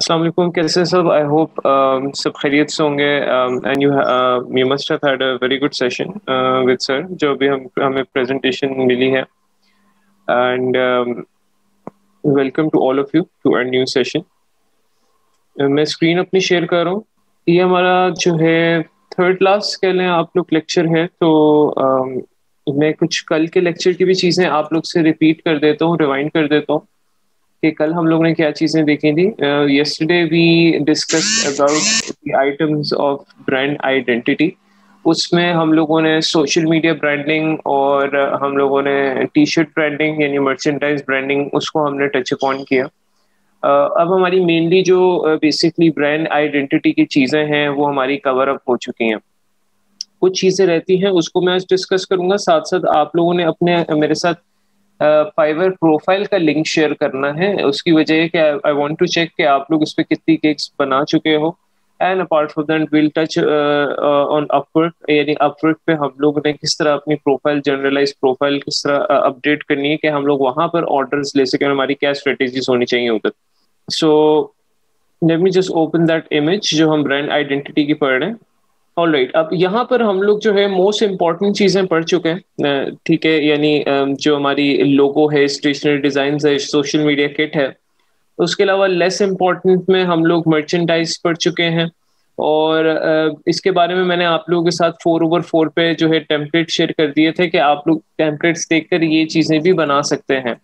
अस्सलाम वालेकुम, कैसे हैं सब? आई होप सब खैरियत से होंगे। And you must have had a very good session with sir, जो अभी हमें प्रेजेंटेशन मिली है। And welcome to all of you to our new session. मैं स्क्रीन अपनी शेयर कर रहा हूँ। ये हमारा जो है थर्ड क्लास कह लें आप लोग लेक्चर है, तो मैं कुछ कल के लेक्चर की भी चीज़ें आप लोग से रिपीट कर देता हूँ, रिवाइंड कर देता हूँ कि कल हम लोगों ने क्या चीजें देखी थी। Yesterday we discussed about the items of brand identity. उसमें हम लोगों ने सोशल मीडिया ब्रांडिंग और हम लोगों ने टी शर्ट ब्रांडिंग यानी मर्चेंडाइज ब्रांडिंग उसको हमने टच अपॉन किया। अब हमारी मेनली जो बेसिकली ब्रांड आइडेंटिटी की चीजें हैं वो हमारी कवर अप हो चुकी हैं। कुछ चीजें रहती हैं उसको मैं आज डिस्कस करूंगा, साथ साथ आप लोगों ने अपने मेरे साथ फाइवर प्रोफाइल का लिंक शेयर करना है। उसकी वजह है कि आई वांट टू चेक कि आप लोग इस पे कितनी केक्स बना चुके हो। And apart from that will touch on Upwork, यानी अपवर्क पे हम लोग ने किस तरह अपनी प्रोफाइल, जनरलाइज प्रोफाइल किस तरह अपडेट करनी है कि हम लोग वहां पर ऑर्डर्स ले सकें, हमारी क्या स्ट्रेटेजीज होनी चाहिए उधर। So let me just open that image जो हम ब्रांड आइडेंटिटी की पढ़ रहे हैं। ऑलराइट, अब यहाँ पर हम लोग जो है मोस्ट इम्पॉर्टेंट चीजें पढ़ चुके हैं, ठीक है। यानी जो हमारी लोगो है, स्टेशनरी डिजाइन है, सोशल मीडिया किट है। उसके अलावा लेस इम्पोर्टेंट में हम लोग मर्चेंडाइज पढ़ चुके हैं। और इसके बारे में मैंने आप लोगों के साथ 4/4 पे जो है टेम्पलेट शेयर कर दिए थे कि आप लोग टेम्पलेट्स देखकर ये चीजें भी बना सकते हैं।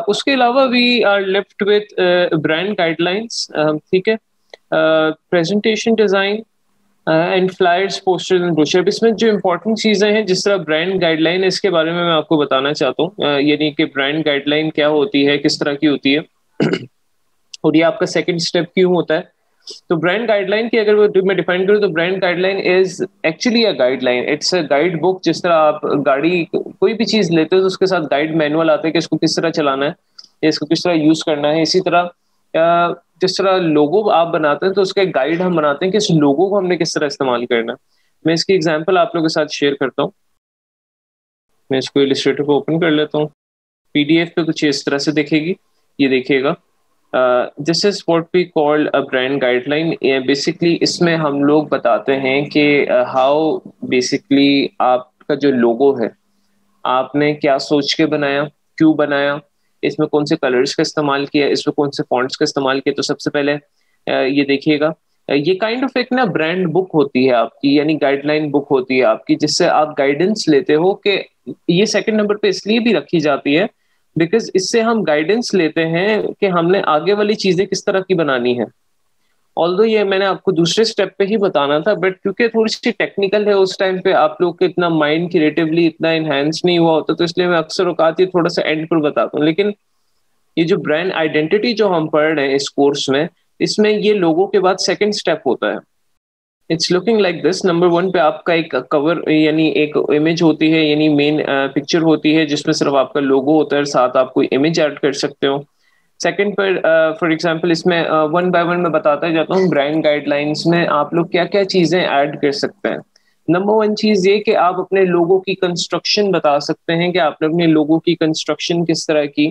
उसके अलावा we are left with brand guidelines, ठीक है। Presentation design and flyers, posters and brochure. इसमें जो इंपॉर्टेंट चीजें हैं जिस तरह ब्रांड गाइडलाइन है, इसके बारे में मैं आपको बताना चाहता हूँ। यानी कि ब्रांड गाइडलाइन क्या होती है, किस तरह की होती है और ये आपका सेकंड स्टेप क्यों होता है। तो ब्रांड गाइडलाइन की अगर मैं डिफाइन करूँ तो brand guideline is actually a guideline, it's a guide book. जिस तरह आप गाड़ी कोई भी चीज लेते हो तो उसके साथ गाइड मैनुअल आता है कि इसको किस तरह चलाना है या इसको किस तरह यूज करना है। इसी तरह जिस तरह लोगो आप बनाते हैं तो उसका एक गाइड हम बनाते हैं कि इस लोगो को हमने किस तरह इस्तेमाल करना है। मैं इसकी एग्जांपल आप लोगों के साथ शेयर करता हूँ। मैं इसको इलिस्ट्रेटर को ओपन कर लेता हूँ। पीडीएफ पे कुछ इस तरह से दिखेगी, ये देखिएगा। This is what we called a brand guideline. Basically इसमें हम लोग बताते हैं कि हाउ बेसिकली आपका जो लोगो है आपने क्या सोच के बनाया, क्यों बनाया, इसमें कौन से कलर्स का इस्तेमाल किया, इसमें कौन से फॉन्ट्स का इस्तेमाल किया। तो सबसे पहले ये देखिएगा, ये काइंड ऑफ एक ना ब्रांड बुक होती है आपकी, यानी गाइडलाइन बुक होती है आपकी, जिससे आप गाइडेंस लेते हो। कि ये सेकंड नंबर पे इसलिए भी रखी जाती है बिकॉज इससे हम गाइडेंस लेते हैं कि हमने आगे वाली चीजें किस तरह की बनानी है। ऑल्दो ये मैंने आपको दूसरे स्टेप पे ही बताना था, बट क्योंकि थोड़ी सी टेक्निकल है, उस टाइम पे आप लोग के इतना माइंड क्रिएटिवली इतना इनहेंस नहीं हुआ होता, तो इसलिए मैं अक्सर औकात ये थोड़ा सा एंड पर बताता हूँ। लेकिन ये जो ब्रांड आइडेंटिटी जो हम पढ़ रहे हैं इस कोर्स में, इसमें ये लोगों के बाद सेकंड स्टेप होता है। It's looking like this. Number 1 पे आपका एक कवर यानी एक इमेज होती है, यानी मेन पिक्चर होती है जिसमें सिर्फ आपका लोगो होता है, साथ आप कोई इमेज ऐड कर सकते हो। सेकंड पर फॉर एग्जांपल इसमें वन बाय वन मैं बताता जाता हूँ ब्रांड गाइडलाइंस में आप लोग क्या क्या चीजें ऐड कर सकते हैं। नंबर 1 चीज ये कि आप अपने लोगों की कंस्ट्रक्शन बता सकते हैं कि आपने अपने लोगों की कंस्ट्रक्शन किस तरह की।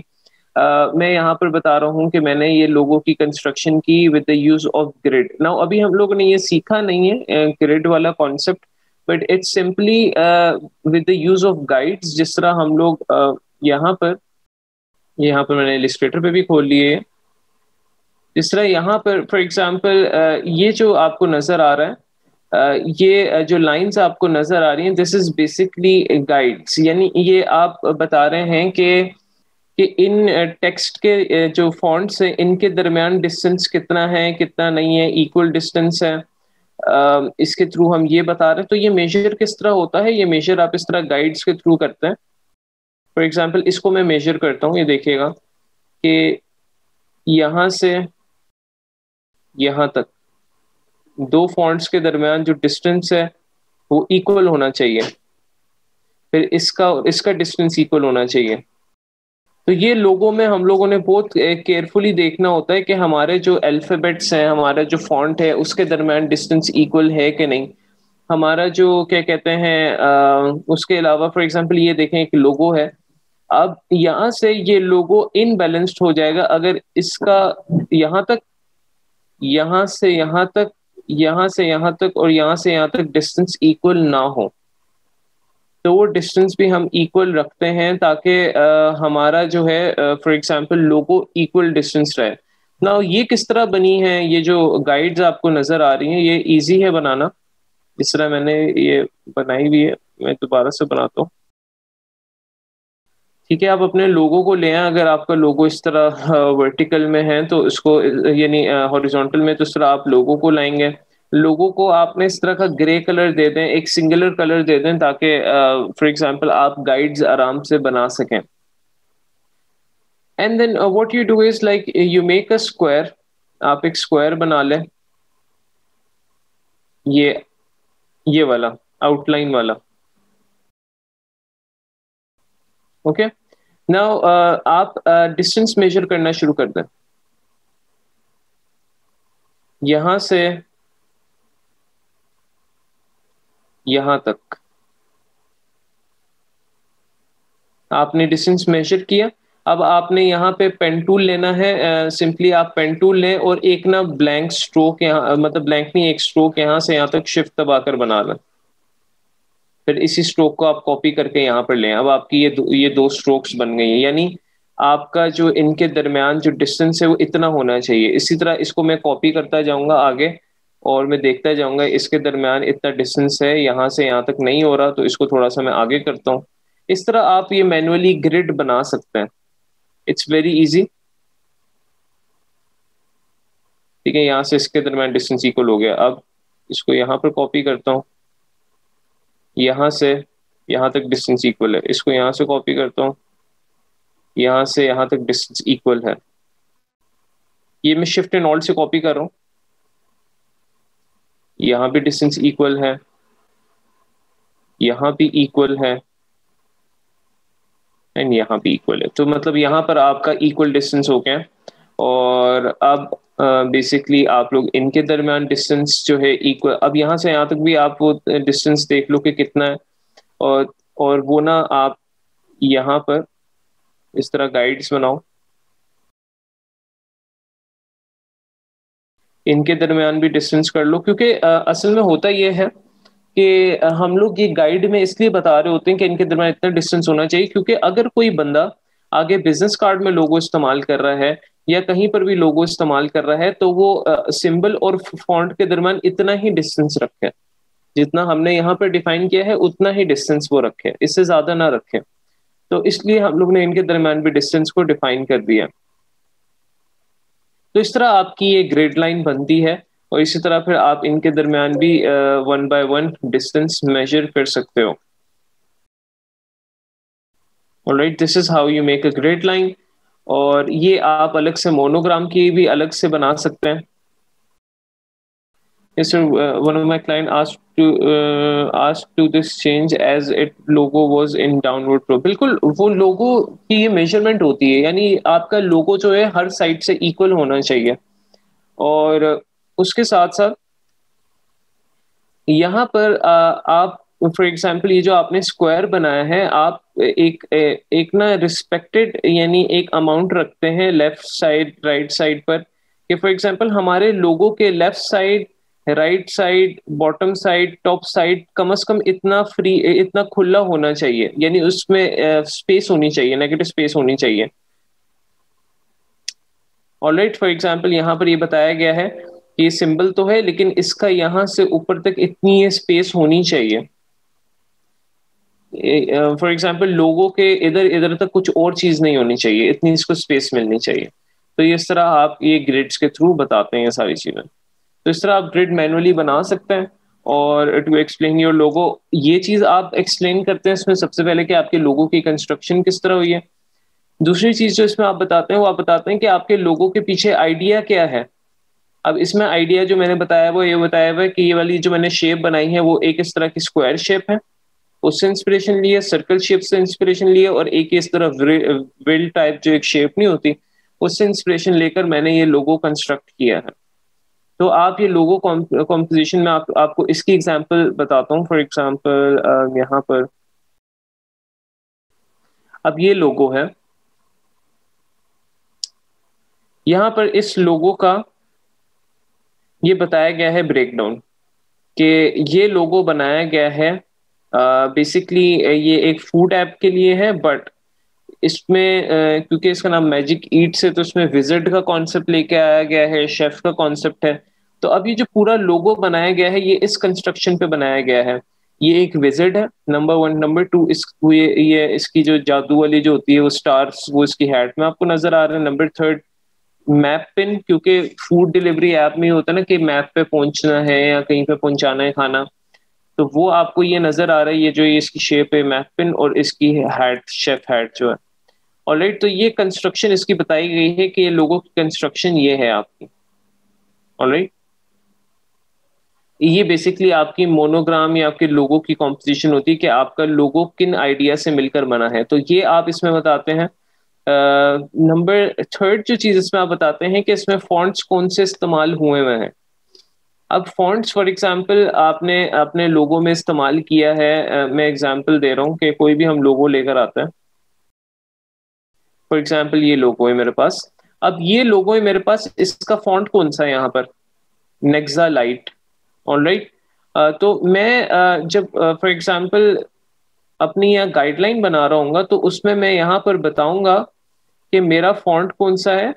मैं यहाँ पर बता रहा हूँ कि मैंने ये लोगों की कंस्ट्रक्शन की with the use of grid. Now अभी हम लोगों ने ये सीखा नहीं है ग्रिड वाला concept, but it's simply with the use of guides. जिस तरह हम लोग यहाँ पर मैंने इलिस्ट्रेटर पे भी खोल लिए है। जिस तरह यहाँ पर फॉर एग्जांपल ये जो आपको नजर आ रहा है, ये जो लाइंस आपको नजर आ रही हैं, दिस इज बेसिकली गाइड्स। यानी ये आप बता रहे हैं कि इन टेक्स्ट के जो फॉन्ट्स हैं इनके दरमियान डिस्टेंस कितना है, कितना नहीं है, इक्वल डिस्टेंस है। इसके थ्रू हम ये बता रहे हैं। तो ये मेजर किस तरह होता है, ये मेजर आप इस तरह गाइड्स के थ्रू करते हैं। फॉर एग्जांपल इसको मैं मेजर करता हूँ, ये देखिएगा कि यहाँ से यहाँ तक दो फॉन्ट्स के दरमियान जो डिस्टेंस है वो इक्वल होना चाहिए, फिर इसका इसका डिस्टेंस इक्वल होना चाहिए। तो ये लोगों में हम लोगों ने बहुत केयरफुली देखना होता है कि हमारे जो अल्फाबेट्स हैं, हमारा जो फॉन्ट है, उसके दरमियान डिस्टेंस इक्वल है कि नहीं। हमारा जो क्या कहते हैं उसके अलावा फॉर एग्जांपल ये देखें एक लोगो है। अब यहाँ से ये लोगो इनबैलेंस्ड हो जाएगा अगर इसका यहाँ तक यहाँ से यहाँ तक, यहाँ से यहाँ तक और यहाँ से यहाँ तक डिस्टेंस इक्वल ना हो, तो वो डिस्टेंस भी हम इक्वल रखते हैं ताकि हमारा जो है for example logo equal distance रहे ना। ये किस तरह बनी है, ये जो गाइड्स आपको नजर आ रही हैं ये इजी है बनाना, जिस तरह मैंने ये बनाई हुई है। मैं दोबारा से बनाता हूँ। ठीक है, आप अपने लोगो को ले आए। अगर आपका लोगो इस तरह वर्टिकल में है तो इसको यानी हॉरिजॉन्टल में, तो इस तरह आप लोगो को लाएंगे। लोगो को आपने इस तरह का ग्रे कलर दे दें, एक सिंगुलर कलर दे दें, ताकि फॉर एग्जांपल आप गाइड्स आराम से बना सकें। And then what you do is like you make a square. आप एक स्क्वायर बना लें, ये ये वाला आउटलाइन वाला। ओके, नाउ आप डिस्टेंस मेजर करना शुरू कर दें। यहां से यहां तक आपने डिस्टेंस मेजर किया। अब आपने यहाँ पे पेन टूल लेना है। सिंपली आप पेन टूल लें और एक ना ब्लैंक स्ट्रोक यहाँ, मतलब ब्लैंक नहीं, एक स्ट्रोक यहाँ से यहाँ तक शिफ्ट दबाकर बना लें। फिर इसी स्ट्रोक को आप कॉपी करके यहाँ पर लें। अब आपकी ये दो स्ट्रोक्स बन गई हैं, यानी आपका जो इनके दरमियान जो डिस्टेंस है वो इतना होना चाहिए। इसी तरह इसको मैं कॉपी करता जाऊंगा आगे और मैं देखता जाऊंगा इसके दरमियान इतना डिस्टेंस है, यहाँ से यहाँ तक नहीं हो रहा, तो इसको थोड़ा सा मैं आगे करता हूँ। इस तरह आप ये मैनुअली ग्रिड बना सकते हैं। It's very easy. ठीक है, यहाँ से इसके दरमियान डिस्टेंस इक्वल हो गया। अब इसको यहाँ पर कॉपी करता हूँ, यहाँ से यहाँ तक डिस्टेंस इक्वल है। इसको यहाँ से कॉपी करता हूँ, यहाँ से यहाँ तक डिस्टेंस इक्वल है। ये मैं शिफ्ट एंड ऑल्ट से कॉपी कर रहा हूँ, यहाँ भी डिस्टेंस इक्वल है, यहाँ भी इक्वल है, एंड यहाँ भी इक्वल है। तो मतलब यहाँ पर आपका इक्वल डिस्टेंस हो गया। और अब बेसिकली आप लोग इनके दरमियान डिस्टेंस जो है इक्वल। अब यहाँ से यहाँ तक भी आप वो डिस्टेंस देख लो कि कितना है। और वो ना आप यहाँ पर इस तरह गाइड्स बनाओ, इनके दरमियान भी डिस्टेंस कर लो। क्योंकि असल में होता यह है कि हम लोग ये गाइड में इसलिए बता रहे होते हैं कि इनके दरमियान इतना डिस्टेंस होना चाहिए, क्योंकि अगर कोई बंदा आगे बिजनेस कार्ड में लोगो इस्तेमाल कर रहा है या कहीं पर भी लोगो इस्तेमाल कर रहा है, तो वो सिंबल और फॉन्ट के दरमियान इतना ही डिस्टेंस रखे, जितना हमने यहाँ पर डिफाइन किया है उतना ही डिस्टेंस वो रखे, इससे ज्यादा ना रखे। तो इसलिए हम लोग ने इनके दरमियान भी डिस्टेंस को डिफाइन कर दिया। तो इस तरह आपकी ये ग्रिड लाइन बनती है। और इसी तरह फिर आप इनके दरमियान भी one by one distance measure कर सकते हो। Alright, this is how you make a grid line. और ये आप अलग से मोनोग्राम की भी अलग से बना सकते हैं। Yes, sir. One of my client asked to this change as it logo was in downward flow. बिल्कुल वो लोगो की ये मेजरमेंट होती है, यानी आपका लोगो जो है हर साइड से इक्वल होना चाहिए। और उसके साथ साथ यहाँ पर आप फॉर एग्जांपल ये जो आपने स्क्वायर बनाया है, आप एक ना रिस्पेक्टेड यानी एक अमाउंट रखते हैं लेफ्ट साइड राइट साइड पर, कि फॉर एग्जांपल हमारे लोगों के left side right side bottom side top side कम से कम इतना फ्री, इतना खुला होना चाहिए, यानी उसमें स्पेस होनी चाहिए, नेगेटिव स्पेस होनी चाहिए। ऑलराइट, फॉर एग्जांपल यहाँ पर ये बताया गया है कि सिंबल तो है लेकिन इसका यहाँ से ऊपर तक इतनी ये स्पेस होनी चाहिए। फॉर एग्जांपल लोगों के इधर इधर तक कुछ और चीज नहीं होनी चाहिए, इतनी इसको स्पेस मिलनी चाहिए। तो ये इस तरह आप ये ग्रिड्स के थ्रू बताते हैं ये सारी चीजें। तो इस तरह आप ग्रिड मैनुअली बना सकते हैं। और टू एक्सप्लेन योर लोगो, ये चीज आप एक्सप्लेन करते हैं इसमें सबसे पहले कि आपके लोगो की कंस्ट्रक्शन किस तरह हुई है। दूसरी चीज जो इसमें आप बताते हैं वो आप बताते हैं कि आपके लोगों के पीछे आइडिया क्या है। अब इसमें आइडिया जो मैंने बताया वो ये बताया हुआ है कि ये वाली जो मैंने शेप बनाई है वो एक इस तरह की स्क्वायर शेप है, उससे इंस्पिरेशन लिए, सर्कल शेप से इंस्पिरेशन लिए, और एक इस तरह विल टाइप जो एक शेप नहीं होती उससे इंस्पिरेशन लेकर मैंने ये लोगो कंस्ट्रक्ट किया है। तो आप ये लोगो कॉम्पोजिशन में आपको इसकी एग्जांपल बताता हूँ। फॉर एग्जांपल यहाँ पर अब ये लोगो है, यहाँ पर इस लोगो का ये बताया गया है ब्रेकडाउन कि ये लोगो बनाया गया है बेसिकली ये एक फूड ऐप के लिए है, बट इसमें क्योंकि इसका नाम मैजिक ईट्स है तो इसमें विजिट का कॉन्सेप्ट लेके आया गया है, शेफ का कॉन्सेप्ट है। तो अब ये जो पूरा लोगो बनाया गया है ये इस कंस्ट्रक्शन पे बनाया गया है। ये एक विजिट है, नंबर वन। नंबर टू, इस ये इसकी जो जादू वाली जो होती है वो स्टार्स वो इसकी हैट में आपको नजर आ रहा है। नंबर थर्ड, मैप पिन, क्योंकि फूड डिलीवरी ऐप में होता है ना कि मैप पे पहुंचना है या कहीं पे पहुंचाना है खाना, तो वो आपको ये नजर आ रहा है, ये जो ये इसकी शेप है मैप पिन और इसकी हैट, शेफ हैट जो है। ऑलराइट, तो ये कंस्ट्रक्शन इसकी बताई गई है कि ये लोगों की कंस्ट्रक्शन ये है आपकी। ऑलराइट, ये बेसिकली आपकी मोनोग्राम या आपके लोगों की कॉम्पोजिशन होती है कि आपका लोगो किन आइडिया से मिलकर बना है, तो ये आप इसमें बताते हैं। नंबर थर्ड जो चीज इसमें आप बताते हैं कि इसमें फॉन्ट्स कौन से इस्तेमाल हुए हुए हैं। अब फॉन्ट्स फॉर एग्जांपल आपने अपने लोगो में इस्तेमाल किया है, मैं एग्जांपल दे रहा हूँ कि कोई भी हम लोगो लेकर आता है। फॉर एग्जांपल ये लोगो है मेरे पास। अब ये लोगो है मेरे पास, इसका फॉन्ट कौन सा है यहाँ पर? Nexa light. ऑलराइट, तो मैं जब फॉर एग्जांपल अपनी यहाँ गाइडलाइन बना रहा हूँ तो उसमें मैं यहाँ पर बताऊंगा कि मेरा फॉन्ट कौन सा है,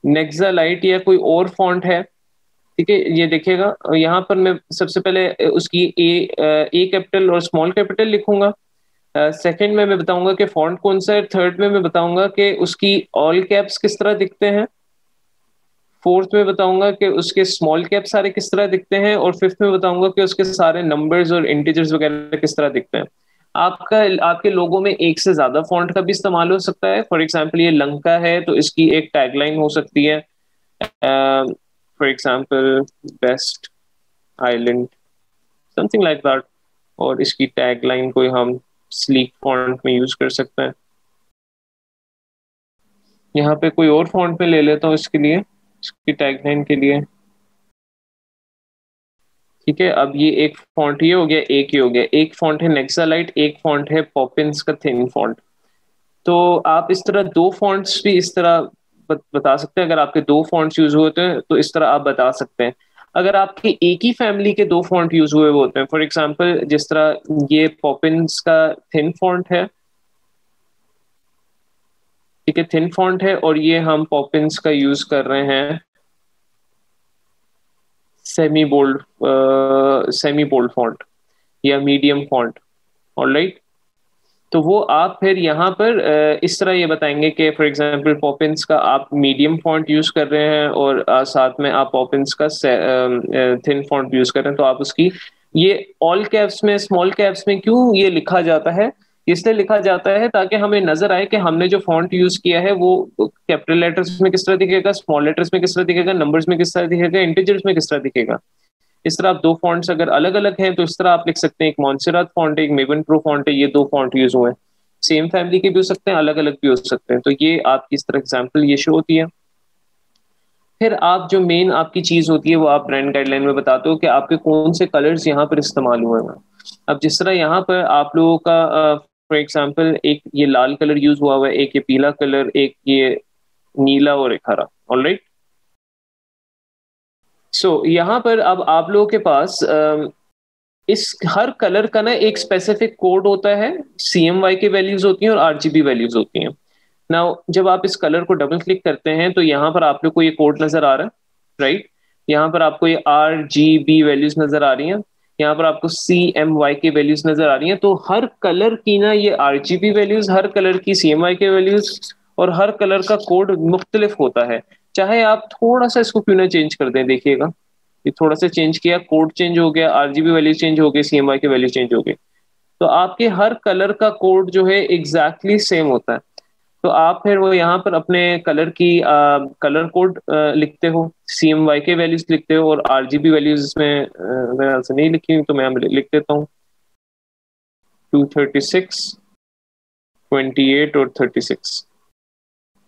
नेक्सा लाइट या कोई और फॉन्ट है। ठीक है, ये देखिएगा यहाँ पर मैं सबसे पहले उसकी ए कैपिटल और स्मॉल कैपिटल लिखूंगा। सेकंड में मैं बताऊंगा कि फॉन्ट कौन सा है। थर्ड में मैं बताऊंगा कि उसकी ऑल कैप्स किस तरह दिखते हैं। फोर्थ में बताऊंगा कि उसके स्मॉल कैप सारे किस तरह दिखते हैं। और फिफ्थ में बताऊंगा कि उसके सारे नंबर्स और इंटीजर्स वगैरह किस तरह दिखते हैं। आपका आपके लोगो में एक से ज्यादा फॉन्ट का भी इस्तेमाल हो सकता है। फॉर एग्जाम्पल ये लंका है तो इसकी एक टैगलाइन हो सकती है, for example best island, something like that. और इसकी टैगलाइन को हम स्लीक फॉन्ट में यूज कर सकते हैं। यहाँ पे कोई और फॉन्ट में ले लेता हूँ इसके लिए, इसकी टैगलाइन के लिए। ठीक है, अब ये एक फॉन्ट ये हो गया, एक ही हो गया। एक फॉन्ट है नेक्सालाइट, एक फॉन्ट है पॉपिंस का थिन फॉन्ट। तो आप इस तरह दो फॉन्ट्स भी इस तरह बता सकते हैं। अगर आपके दो फॉन्ट्स यूज हुए होते हैं तो इस तरह आप बता सकते हैं। अगर आपके एक ही फैमिली के दो फॉन्ट यूज हुए होते हैं, फॉर एग्जांपल जिस तरह ये पॉपिंस का थिन फॉन्ट है, ठीक है, थिन फॉन्ट है, और ये हम पॉपिंस का यूज कर रहे हैं सेमी बोल्ड फॉन्ट या मीडियम फॉन्ट। ऑलराइट, तो वो आप फिर यहाँ पर इस तरह ये बताएंगे कि फॉर एग्जांपल पॉपिंस का आप मीडियम फॉन्ट यूज कर रहे हैं और साथ में आप पॉपिंस का थिन फॉन्ट यूज कर रहे हैं, तो आप उसकी ये ऑल कैप्स में स्मॉल कैप्स में क्यों ये लिखा जाता है? इसलिए लिखा जाता है ताकि हमें नजर आए कि हमने जो फॉन्ट यूज किया है वो कैपिटल लेटर्स में किस तरह दिखेगा, स्मॉल लेटर्स में किस तरह दिखेगा, नंबर्स में किस तरह दिखेगा, इंटीजर्स में किस तरह दिखेगा। इस तरह आप दो फॉन्ट्स अगर अलग अलग हैं तो इस तरह आप लिख सकते हैं, एक मॉन्सेरात फॉन्ट है, एक मेवन प्रो फॉन्ट है, ये दो फॉन्ट यूज हुए हैं। सेम फैमिली के भी हो सकते हैं, अलग अलग भी हो सकते हैं। तो ये आपकी इस तरह एग्जाम्पल ये शो होती है। फिर आप जो मेन आपकी चीज होती है वो आप ब्रांड गाइडलाइन में बताते हो कि आपके कौन से कलर्स यहाँ पर इस्तेमाल हुए हैं। अब जिस तरह यहाँ पर आप लोगों का फॉर एग्जाम्पल एक ये लाल कलर यूज हुआ हुआ है, एक ये पीला कलर, एक ये नीला और एक हरा। ऑलराइट, सो यहाँ पर अब आप लोगों के पास इस हर कलर का ना एक स्पेसिफिक कोड होता है, CMY की वैल्यूज होती हैं और RGB वैल्यूज होती हैं। नाउ जब आप इस कलर को डबल क्लिक करते हैं तो यहाँ पर आप लोग को ये कोड नजर आ रहा है, राइट? यहाँ पर आपको ये RGB वैल्यूज नजर आ रही हैं, यहाँ पर आपको CMY की वैल्यूज नजर आ रही हैं। तो हर कलर की ना ये RGB वैल्यूज, हर कलर की CMY के वैल्यूज और हर कलर का कोड मुख्तलिफ होता है। चाहे आप थोड़ा सा इसको क्यों ना चेंज कर दें, देखिएगा ये थोड़ा सा चेंज किया, कोड चेंज हो गया, RGB वैल्यू चेंज हो गई, CMY की वैल्यू चेंज हो गई। तो आपके हर कलर का कोड जो है एग्जैक्टली सेम होता है। तो आप फिर वो यहाँ पर अपने कलर की कलर कोड लिखते हो, CMY के वैल्यूज लिखते हो, और RGB वैल्यूज इसमें मेरे से नहीं लिखी तो मैं लिख देता हूँ 236, 28 और 36।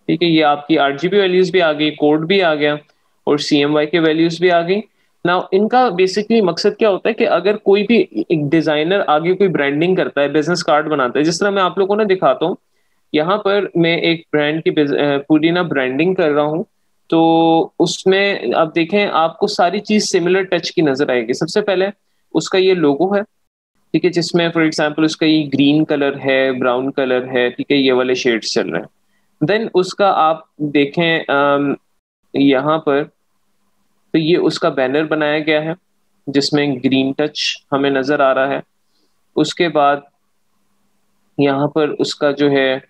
ठीक है, ये आपकी RGB वैल्यूज भी आ गई, कोड भी आ गया और CMY के वैल्यूज भी आ गई। ना इनका बेसिकली मकसद क्या होता है कि अगर कोई भी एक डिजाइनर आगे कोई ब्रांडिंग करता है, बिजनेस कार्ड बनाता है, जिस तरह मैं आप लोगों को ना दिखाता हूँ, यहाँ पर मैं एक ब्रांड की पूरी ना ब्रांडिंग कर रहा हूँ। तो उसमें आप देखें आपको सारी चीज सिमिलर टच की नजर आएगी। सबसे पहले उसका ये लोगो है, ठीक है, जिसमें फॉर एग्जांपल उसका ये ग्रीन कलर है, ब्राउन कलर है, ठीक है, ये वाले शेड्स चल रहे हैं। देन उसका आप देखें यहाँ पर, तो ये उसका बैनर बनाया गया है जिसमें ग्रीन टच हमें नजर आ रहा है। उसके बाद यहाँ पर उसका जो है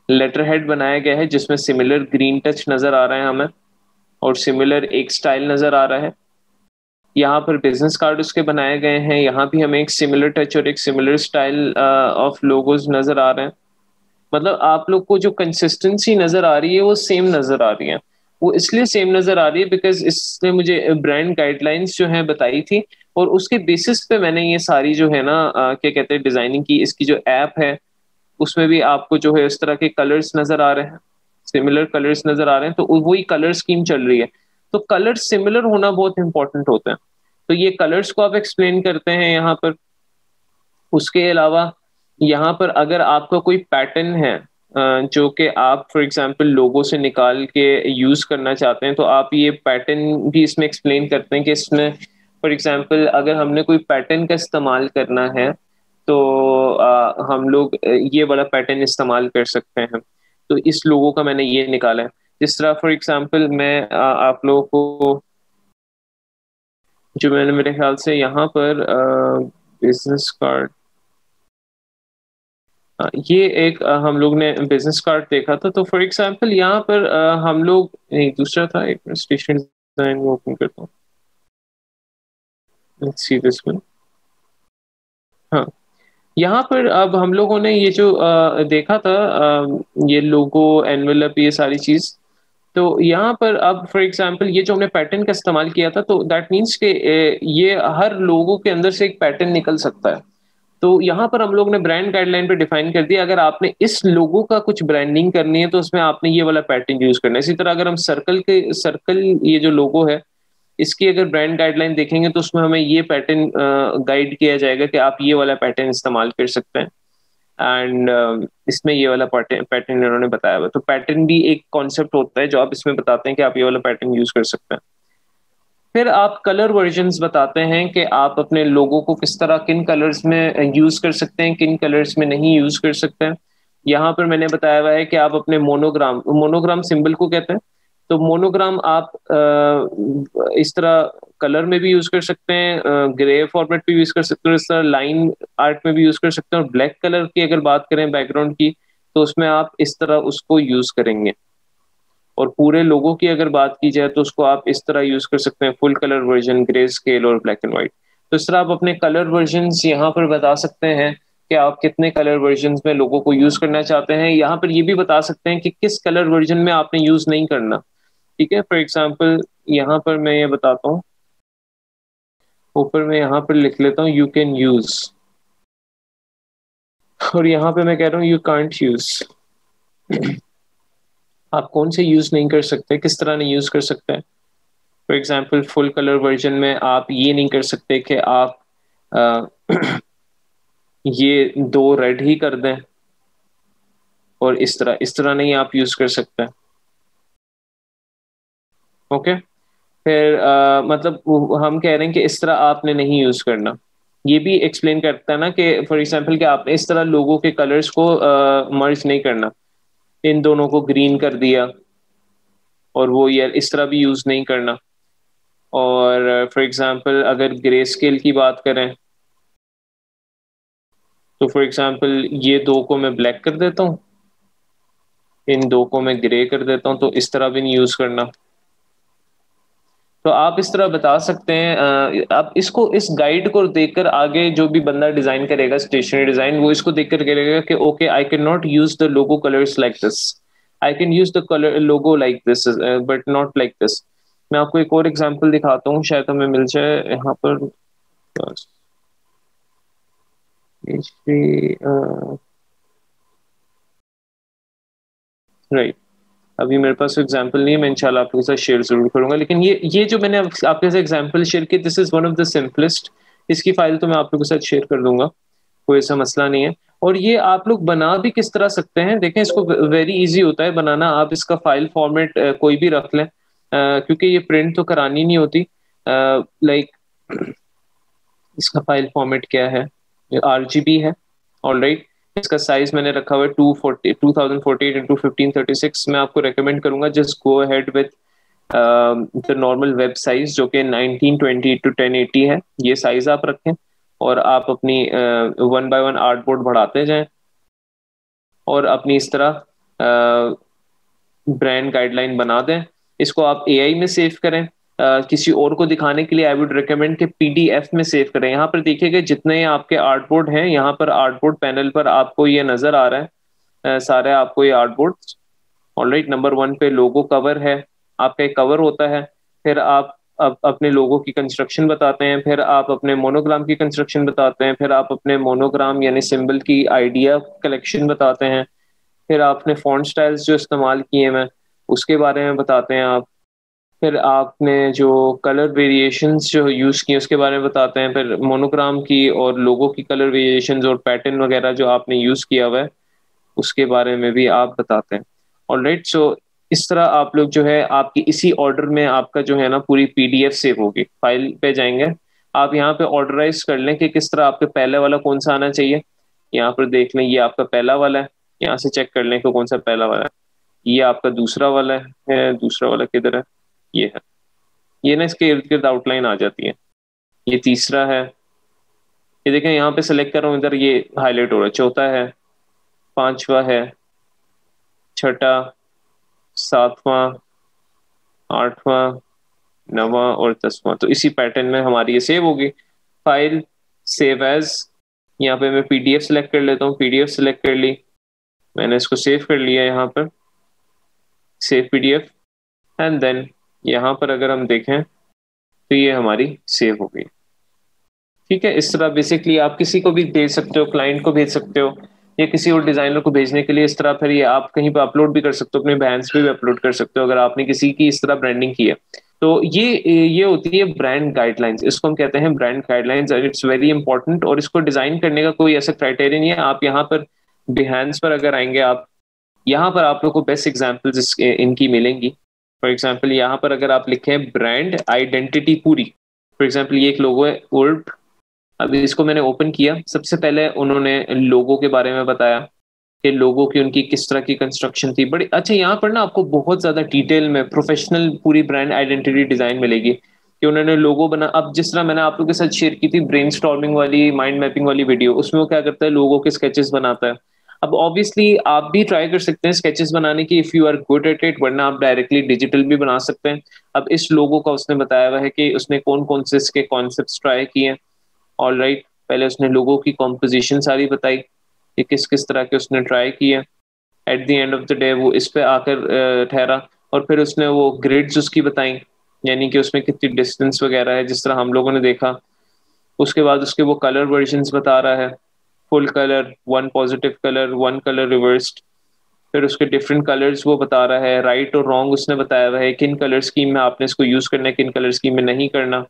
लेटर हेड बनाया गया है जिसमें सिमिलर ग्रीन टच नजर आ रहा है हमें, और सिमिलर एक स्टाइल नजर आ रहा है। यहाँ पर बिजनेस कार्ड उसके बनाए गए हैं, यहाँ भी हमें एक सिमिलर टच और एक सिमिलर स्टाइल ऑफ लोगोज नजर आ रहे हैं। मतलब आप लोग को जो कंसिस्टेंसी नजर आ रही है वो सेम नजर आ रही है। वो इसलिए सेम नजर आ रही है बिकॉज इसने मुझे ब्रांड गाइडलाइंस जो है बताई थी, और उसके बेसिस पे मैंने ये सारी जो है ना क्या कहते हैं डिजाइनिंग की। इसकी जो ऐप है उसमें भी आपको जो है इस तरह के कलर्स नजर आ रहे हैं, सिमिलर कलर्स नजर आ रहे हैं, तो वही कलर स्कीम चल रही है। तो कलर सिमिलर होना बहुत इंपॉर्टेंट होता है। तो ये कलर्स को आप एक्सप्लेन करते हैं यहाँ पर। उसके अलावा यहाँ पर अगर आपका कोई पैटर्न है जो कि आप फॉर एग्जांपल लोगो से निकाल के यूज करना चाहते हैं, तो आप ये पैटर्न भी इसमें एक्सप्लेन करते हैं कि इसमें फॉर एग्जांपल अगर हमने कोई पैटर्न का इस्तेमाल करना है तो हम लोग ये वाला पैटर्न इस्तेमाल कर सकते हैं। तो इस लोगो का मैंने ये निकाला है। जिस तरह फॉर एग्जांपल मैं आप लोगों को जो मैंने मेरे ख्याल से यहाँ पर बिजनेस कार्ड, ये एक हम लोग ने बिजनेस कार्ड देखा था। तो फॉर एग्जांपल यहाँ पर हम लोग एक दूसरा था, एक स्टेशन डिजाइन ओपन करता हूँ, लेट्स सी दिस वन। हाँ, यहाँ पर अब हम लोगों ने ये जो देखा था ये लोगो एनवेलप ये सारी चीज। तो यहाँ पर अब फॉर एग्जांपल ये जो हमने पैटर्न का इस्तेमाल किया था, तो दैट मीन्स कि ये हर लोगों के अंदर से एक पैटर्न निकल सकता है। तो यहाँ पर हम लोग ने ब्रांड गाइडलाइन पे डिफाइन कर दिया, अगर आपने इस लोगो का कुछ ब्रांडिंग करनी है तो उसमें आपने ये वाला पैटर्न यूज करना है। इसी तरह अगर हम सर्कल ये जो लोगो है इसकी अगर ब्रांड गाइडलाइन देखेंगे तो उसमें हमें ये पैटर्न गाइड किया जाएगा कि आप ये वाला पैटर्न इस्तेमाल कर सकते हैं। एंड इसमें ये वाला पैटर्न इन्होंने बताया हुआ। तो पैटर्न भी एक कॉन्सेप्ट होता है जो आप इसमें बताते हैं कि आप ये वाला पैटर्न यूज कर सकते हैं। फिर आप कलर वर्जन्स बताते हैं कि आप अपने लोगों को किस तरह किन कलर्स में यूज कर सकते हैं, किन कलर्स में नहीं यूज कर सकते हैं। यहाँ पर मैंने बताया हुआ है कि आप अपने मोनोग्राम सिंबल को कहते हैं। तो मोनोग्राम आप इस तरह कलर में भी यूज कर सकते हैं, ग्रे फॉर्मेट भी यूज कर सकते हैं, इस तरह लाइन आर्ट में भी यूज कर सकते हैं। और ब्लैक कलर की अगर बात करें बैकग्राउंड की, तो उसमें आप इस तरह उसको यूज करेंगे। और पूरे लोगों की अगर बात की जाए तो उसको आप इस तरह यूज कर सकते हैं, full colour version, grey scale और ब्लैक एंड व्हाइट। तो इस तरह आप अपने कलर वर्जन्स यहाँ पर बता सकते हैं कि आप कितने कलर वर्जन्स में लोगों को यूज करना चाहते हैं। यहाँ पर ये भी बता सकते हैं कि किस कलर वर्जन में आपने यूज नहीं करना। ठीक है, फॉर एग्जाम्पल यहाँ पर मैं ये बताता हूँ, ऊपर मैं यहाँ पर लिख लेता हूँ यू कैन यूज, और यहाँ पे मैं कह रहा हूँ यू कांट यूज। आप कौन से यूज नहीं कर सकते, किस तरह नहीं यूज कर सकते हैं। For example full colour version में आप ये नहीं कर सकते कि आप आ, ये दो रेड ही कर दें, और इस तरह नहीं आप यूज कर सकते। ओके, फिर मतलब हम कह रहे हैं कि इस तरह आपने नहीं यूज करना। ये भी एक्सप्लेन करता है ना कि फॉर एग्जाम्पल कि आपने इस तरह लोगों के कलर्स को मर्ज नहीं करना, इन दोनों को ग्रीन कर दिया और वो ये इस तरह भी यूज नहीं करना। और फॉर एग्जांपल अगर ग्रे स्केल की बात करें, तो फॉर एग्जांपल ये दो को मैं ब्लैक कर देता हूँ, इन दो को मैं ग्रे कर देता हूँ, तो इस तरह भी नहीं यूज करना। तो आप इस तरह बता सकते हैं। आप इसको इस गाइड को देखकर आगे जो भी बंदा डिजाइन करेगा स्टेशनरी डिजाइन, वो इसको देखकर करेगा कि okay I can not use the logo colours like this, I can use the colour logo like this but not like this. मैं आपको एक और एग्जांपल दिखाता हूँ, शायद हमें मिल जाए यहाँ पर। राइट, अभी मेरे पास एग्जांपल नहीं है, मैं इंशाल्लाह आपके साथ शेयर जरूर करूंगा। लेकिन ये जो मैंने आपके साथ एग्जांपल शेयर किया, this is one of the simplest. इसकी फाइल तो मैं आप लोगों के साथ शेयर कर दूंगा, कोई ऐसा मसला नहीं है। और ये आप लोग बना भी किस तरह सकते हैं, देखें इसको वेरी इजी होता है बनाना। आप इसका फाइल फॉर्मेट कोई भी रख लें, क्योंकि ये प्रिंट तो करानी नहीं होती। लाइक इसका फाइल फॉर्मेट क्या है, ये RGB है। ऑलराइट, इसका साइज मैंने रखा हुआ है 2048 x 1536। मैं आपको रेकमेंड करूंगा just go ahead with the normal web size जो कि 1920 x 1080 है। ये साइज आप रखें और आप अपनी 1 by 1 आर्टबोर्ड बढ़ाते जाएं और अपनी इस तरह ब्रांड गाइडलाइन बना दें। इसको आप AI में सेव करें। किसी और को दिखाने के लिए आई वुड रिकमेंड कि PDF में सेव करें। यहाँ पर देखिएगा जितने आपके आर्टबोर्ड हैं, यहाँ पर आर्टबोर्ड पैनल पर आपको ये नजर आ रहा है, सारे आपको ये आर्टबोर्ड। ऑलराइट, नंबर 1 पे लोगो कवर है, आपका एक कवर होता है। फिर आप अपने लोगो की कंस्ट्रक्शन बताते हैं, फिर आप अपने मोनोग्राम की कंस्ट्रक्शन बताते हैं, फिर आप अपने मोनोग्राम यानी सिंबल की आइडिया कलेक्शन बताते हैं, फिर आपने फॉन्ट स्टाइल्स जो इस्तेमाल किए हैं उसके बारे में बताते हैं आप, फिर आपने जो कलर वेरिएशंस जो यूज़ किए उसके बारे में बताते हैं, फिर मोनोग्राम की और लोगो की कलर वेरिएशंस और पैटर्न वगैरह जो आपने यूज़ किया हुआ है उसके बारे में भी आप बताते हैं। ऑलराइट, सो इस तरह आप लोग जो है आपकी इसी ऑर्डर में आपका जो है ना पूरी PDF सेव होगी। फाइल पे जाएंगे, आप यहाँ पे ऑर्डराइज कर लें कि किस तरह आपके पहले वाला कौन सा आना चाहिए। यहाँ पर देख लें, ये आपका पहला वाला है, यहाँ से चेक कर लें कि कौन सा पहला वाला है। ये आपका दूसरा वाला है, दूसरा वाला किधर है, ये है। ये ना इसके इर्द गिर्द आउटलाइन आ जाती है। ये तीसरा है, ये देखें यहाँ पे सेलेक्ट कर रहा हूँ, इधर ये हाईलाइट हो रहा है। चौथा है, पांचवा है, छठा, सातवां, आठवां, नवा और 10वां। तो इसी पैटर्न में हमारी ये सेव होगी। फाइल, सेव एज, यहाँ पे मैं PDF सेलेक्ट कर लेता हूँ। PDF सेलेक्ट कर ली, मैंने इसको सेव कर लिया यहाँ पर, सेव PDF। एंड देन यहाँ पर अगर हम देखें तो ये हमारी सेव हो गई। ठीक है, इस तरह बेसिकली आप किसी को भी भेज सकते हो, क्लाइंट को भेज सकते हो या किसी और डिजाइनर को भेजने के लिए। इस तरह फिर ये आप कहीं पर अपलोड भी कर सकते हो, अपने बैंड्स पे भी अपलोड कर सकते हो अगर आपने किसी की इस तरह ब्रांडिंग की है। तो ये होती है ब्रांड गाइडलाइंस, इसको हम कहते हैं brand guidelines, and it's very important. और इसको डिजाइन करने का कोई ऐसा क्राइटेरिया नहीं है। आप यहाँ पर बिहेंस पर अगर आएंगे, आप यहाँ पर आप लोग को बेस्ट एग्जाम्पल्स इनकी मिलेंगी। फॉर एग्जाम्पल यहाँ पर अगर आप लिखें ब्रांड आइडेंटिटी पूरी, फॉर एग्जाम्पल ये एक लोगो है उर्ब। अभी इसको मैंने ओपन किया, सबसे पहले उन्होंने लोगो के बारे में बताया कि लोगो की उनकी किस तरह की कंस्ट्रक्शन थी। बड़ी अच्छा, यहाँ पर ना आपको बहुत ज्यादा डिटेल में प्रोफेशनल पूरी ब्रांड आइडेंटिटी डिजाइन मिलेगी कि उन्होंने लोगो बना। अब जिस तरह मैंने आप लोगों के साथ शेयर की थी ब्रेनस्टॉर्मिंग वाली, माइंड मैपिंग वाली वीडियो, उसमें वो क्या करता है, लोगो के स्केचेस बनाता है। अब ऑब्वियसली आप भी ट्राई कर सकते हैं स्केचेस बनाने की if you are good at it, वरना आप डायरेक्टली डिजिटल भी बना सकते हैं। अब इस लोगो का उसने बताया हुआ है कि उसने कौन कौन से इसके कॉन्सेप्ट ट्राई किए हैं। ऑल राइट, पहले उसने लोगों की कॉम्पोजिशन सारी बताई कि किस किस तरह के उसने ट्राई किए। At the end of the day वो इस पे आकर ठहरा, और फिर उसने वो ग्रिड्स उसकी बताई, यानी कि उसमें कितनी डिस्टेंस वगैरह है जिस तरह हम लोगों ने देखा। उसके बाद उसके वो कलर वर्जन्स बता रहा है, full colour, one positive colour, one colour reversed. फिर उसके डिफरेंट कलर्स वो बता रहा है, राइट और रॉन्ग उसने बताया हुआ है, किन कलर स्कीम में आपने इसको यूज करना है, किन कलर स्कीम में नहीं करना।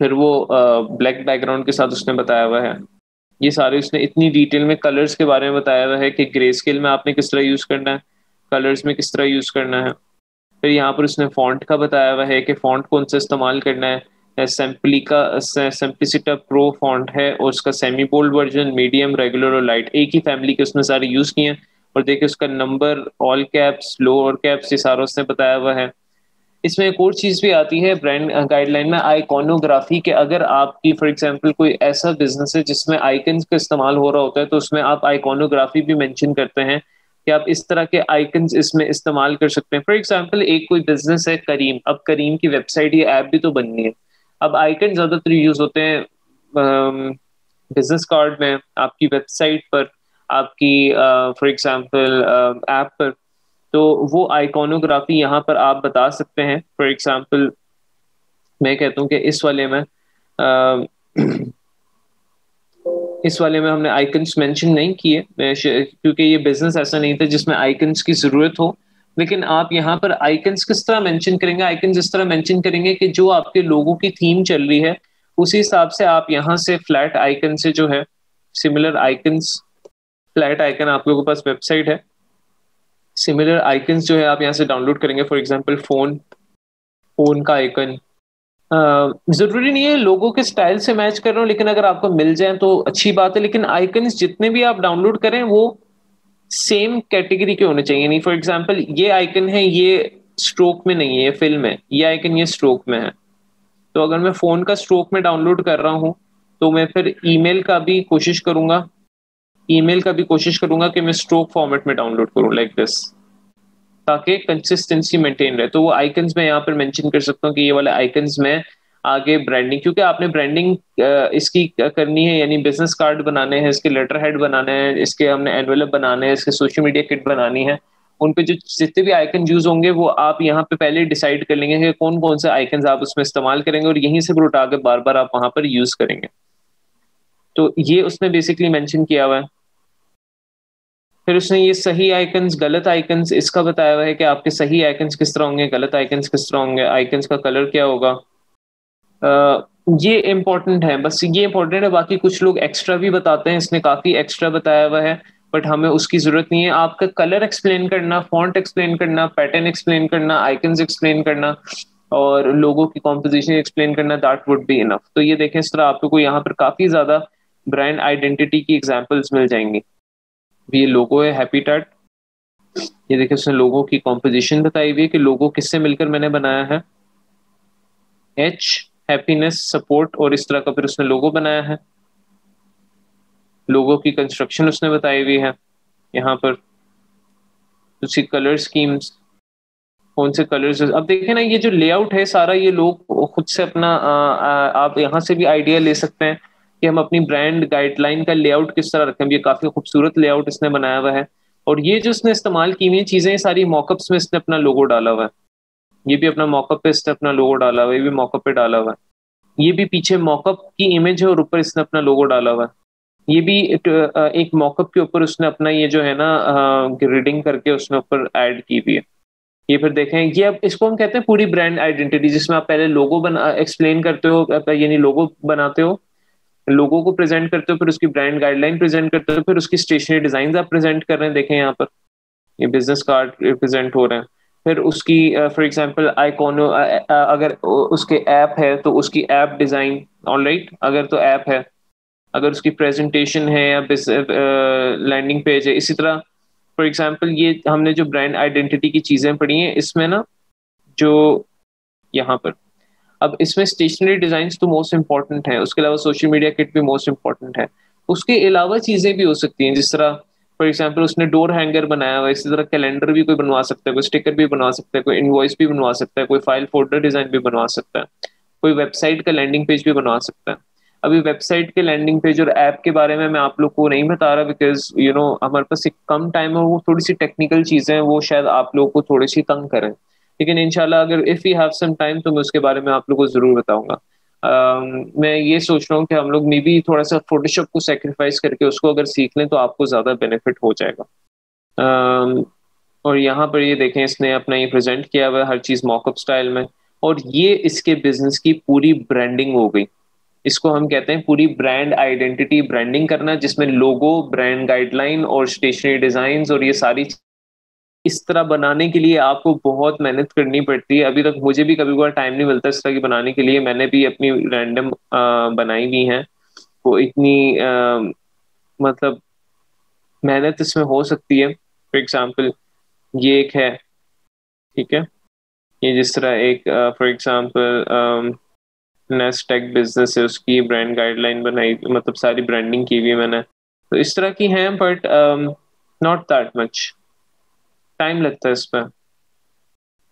फिर वो ब्लैक बैकग्राउंड के साथ उसने बताया हुआ है। ये सारे उसने इतनी डिटेल में कलर्स के बारे में बताया हुआ है कि ग्रे स्केल में आपने किस तरह यूज करना है, कलर्स में किस तरह यूज करना है। फिर यहाँ पर उसने फॉन्ट का बताया हुआ है कि फॉन्ट कौन सा इस्तेमाल करना है। सिंप्लिसिटा प्रो फॉन्ट है और उसका semi bold version, medium, regular और लाइट, एक ही फैमिली के उसने सारे यूज किए हैं। और देखिए उसका number, all caps, lower caps, ये सारा उसने बताया हुआ है। इसमें एक और चीज भी आती है ब्रांड गाइडलाइन में, आइकॉनोग्राफी के। अगर आपकी फॉर एग्जांपल कोई ऐसा बिजनेस है जिसमें आइकन्स का इस्तेमाल हो रहा होता है, तो उसमें आप आइकॉनोग्राफी भी मेंशन करते हैं कि आप इस तरह के आइकन्स इसमें इस्तेमाल कर सकते हैं। फॉर एग्जांपल एक कोई बिजनेस है करीम, अब करीम की वेबसाइट या ऐप भी तो बननी है। अब आइकन ज्यादातर यूज होते हैं बिजनेस कार्ड में, आपकी वेबसाइट पर, आपकी फॉर एग्जांपल ऐप पर। तो वो आइकॉनोग्राफी यहाँ पर आप बता सकते हैं। फॉर एग्जांपल मैं कहता हूँ कि इस वाले में हमने आइकन्स मेंशन नहीं किए, क्योंकि ये बिजनेस ऐसा नहीं था जिसमें आइकन्स की जरूरत हो। लेकिन आप यहाँ पर आइकन्स किस तरह मेंशन करेंगे, आइकन्स इस तरह मेंशन करेंगे कि जो आपके लोगों की थीम चल रही है उसी हिसाब से आप यहाँ से फ्लैट आइकन से जो है सिमिलर आइकन्स, फ्लैट आइकन आप लोगों के पास वेबसाइट है, सिमिलर आइकन्स जो है आप यहाँ से डाउनलोड करेंगे, फॉर एग्जांपल फोन का आइकन। जरूरी नहीं है लोगों के स्टाइल से मैच कर रहा हूँ, लेकिन अगर आपको मिल जाए तो अच्छी बात है। लेकिन आइकन्स जितने भी आप डाउनलोड करें वो सेम कैटेगरी के होने चाहिए। नहीं, फॉर एग्जांपल ये आइकन है, ये स्ट्रोक में नहीं है, ये फिल्म है, ये आइकन ये स्ट्रोक में है। तो अगर मैं फोन का स्ट्रोक में डाउनलोड कर रहा हूँ तो मैं फिर ईमेल का भी कोशिश करूंगा कि मैं स्ट्रोक फॉर्मेट में डाउनलोड करूं, लाइक दिस, ताकि कंसिस्टेंसी मेंटेन रहे। तो वो आइकन्स मैं यहाँ पर मेंशन कर सकता हूँ कि ये वाले आइकन्स में आगे ब्रांडिंग, क्योंकि आपने ब्रांडिंग इसकी करनी है, यानी बिजनेस कार्ड बनाने हैं, इसके लेटर हेड बनाने हैं, इसके हमने एनवेलप बनाने हैं, इसके सोशल मीडिया किट बनानी है। उन पे जो जितने भी आइकन यूज होंगे वो आप यहाँ पे पहले डिसाइड कर लेंगे कि कौन कौन से आइकन्स आप उसमें इस्तेमाल करेंगे, और यहीं से फिर उठा के बार बार आप वहां पर यूज करेंगे। तो ये उसने बेसिकली मेंशन किया हुआ है। फिर उसने ये सही आइकन्स गलत आइकन्स इसका बताया हुआ है कि आपके सही आइकन्स किस तरह होंगे, गलत आइकन्स किस तरह होंगे, आइकन्स का कलर क्या होगा। ये इम्पोर्टेंट है, बस ये इम्पोर्टेंट है। बाकी कुछ लोग एक्स्ट्रा भी बताते हैं, इसने काफी एक्स्ट्रा बताया हुआ है, बट हमें उसकी जरूरत नहीं है। आपका कलर एक्सप्लेन करना, फॉन्ट एक्सप्लेन करना, पैटर्न एक्सप्लेन करना, आइकन्स एक्सप्लेन करना और लोगो की कॉम्पोजिशन एक्सप्लेन करना, दैट वुड बी इनफ। तो ये देखें, इस तरह आपको यहाँ पर काफी ज्यादा ब्रांड आइडेंटिटी की एग्जाम्पल्स मिल जाएंगी। ये लोगो है हैप्पी टार्ट, ये देखिए उसने लोगो की कॉम्पोजिशन बताई हुई है कि लोगो किससे मिलकर मैंने बनाया है। एच हैप्पीनेस सपोर्ट, और इस तरह का फिर उसने लोगो बनाया है। लोगो की कंस्ट्रक्शन उसने बताई हुई है यहाँ पर। उसकी कलर स्कीम्स, कौन से कलर्स, अब देखें ना ये जो लेआउट है सारा, ये लोग खुद से अपना आप यहाँ से भी आइडिया ले सकते हैं कि हम अपनी ब्रांड गाइडलाइन का लेआउट किस तरह रखें। ये काफी खूबसूरत लेआउट इसने बनाया हुआ है, और ये जो इसने इस्तेमाल की हुई चीजें सारी मॉकअप्स में इसने अपना लोगो डाला हुआ है। ये भी अपना मॉकअप पे इसने अपना लोगो डाला हुआ है, ये भी मॉकअप पे डाला हुआ है। ये भी पीछे मॉकअप की इमेज है और ऊपर इसने अपना लोगो डाला हुआ है। ये भी एक मॉकअप के ऊपर उसने अपना ये जो है ना ग्रिडिंग करके उसने ऊपर ऐड की हुई है। ये फिर देखें, ये अब इसको हम कहते हैं पूरी ब्रांड आइडेंटिटी, जिसमें आप पहले लोगो बना एक्सप्लेन करते हो, यानी लोगो बनाते हो, लोगो को प्रेजेंट करते हो, फिर उसकी ब्रांड गाइडलाइन प्रेजेंट करते हो, फिर उसकी स्टेशनरी डिजाइन आप प्रेजेंट कर रहे हैं। देखें यहाँ पर ये बिजनेस कार्ड प्रेजेंट हो रहे हैं। फिर उसकी फॉर एग्जांपल आइकॉनो, अगर उसके ऐप है तो उसकी ऐप डिजाइन, ऑलराइट, अगर तो ऐप है, अगर उसकी प्रेजेंटेशन है या लैंडिंग पेज है, इसी तरह। फॉर एग्जांपल ये हमने जो ब्रांड आइडेंटिटी की चीजें पढ़ी हैं इसमें ना, जो यहाँ पर अब इसमें स्टेशनरी डिजाइन तो मोस्ट इंपॉर्टेंट है, उसके अलावा सोशल मीडिया किट भी मोस्ट इंपॉर्टेंट है। उसके अलावा चीजें भी हो सकती हैं, जिस तरह फॉर एग्जांपल उसने डोर हैंगर बनाया हुआ है, इसी तरह कैलेंडर भी कोई बनवा सकता है, कोई स्टिकर भी बनवा सकता है, कोई इनवॉइस भी बनवा सकता है, कोई फाइल फोल्डर डिजाइन भी बनवा सकता है, कोई वेबसाइट का लैंडिंग पेज भी बनवा सकता है। अभी वेबसाइट के लैंडिंग पेज और ऐप के बारे में मैं आप लोग को नहीं बता रहा, बिकॉज हमारे पास एक कम टाइम है, वो थोड़ी सी टेक्निकल चीजें हैं, वो शायद आप लोगों को थोड़ी सी तंग करें। लेकिन इंशाल्लाह अगर if you have some time तो मैं उसके बारे में आप लोग को जरूर बताऊंगा। मैं ये सोच रहा हूँ कि हम लोग मे भी थोड़ा सा फोटोशॉप को सेक्रीफाइस करके उसको अगर सीख लें तो आपको ज्यादा बेनिफिट हो जाएगा। अम, और यहाँ पर ये देखें, इसने अपना ये प्रेजेंट किया हुआ है हर चीज मॉकअप स्टाइल में, और ये इसके बिजनेस की पूरी ब्रांडिंग हो गई। इसको हम कहते हैं पूरी ब्रांड आइडेंटिटी ब्रांडिंग करना, जिसमें लोगो, ब्रांड गाइडलाइन और स्टेशनरी डिजाइन और ये सारी इस तरह बनाने के लिए आपको बहुत मेहनत करनी पड़ती है। अभी तक मुझे भी कभी कभार टाइम नहीं मिलता इस तरह की बनाने के लिए, मैंने भी अपनी रैंडम बनाई हुई हैं। वो इतनी मतलब मेहनत इसमें हो सकती है। फॉर एग्जांपल ये एक है, ठीक है, ये जिस तरह एक फॉर एग्जांपल नेस्टेक बिजनेस है, उसकी ब्रांड गाइडलाइन बनाई, मतलब सारी ब्रांडिंग की हुई है मैंने। तो इस तरह की हैं, but not that much time लगता है इस पर।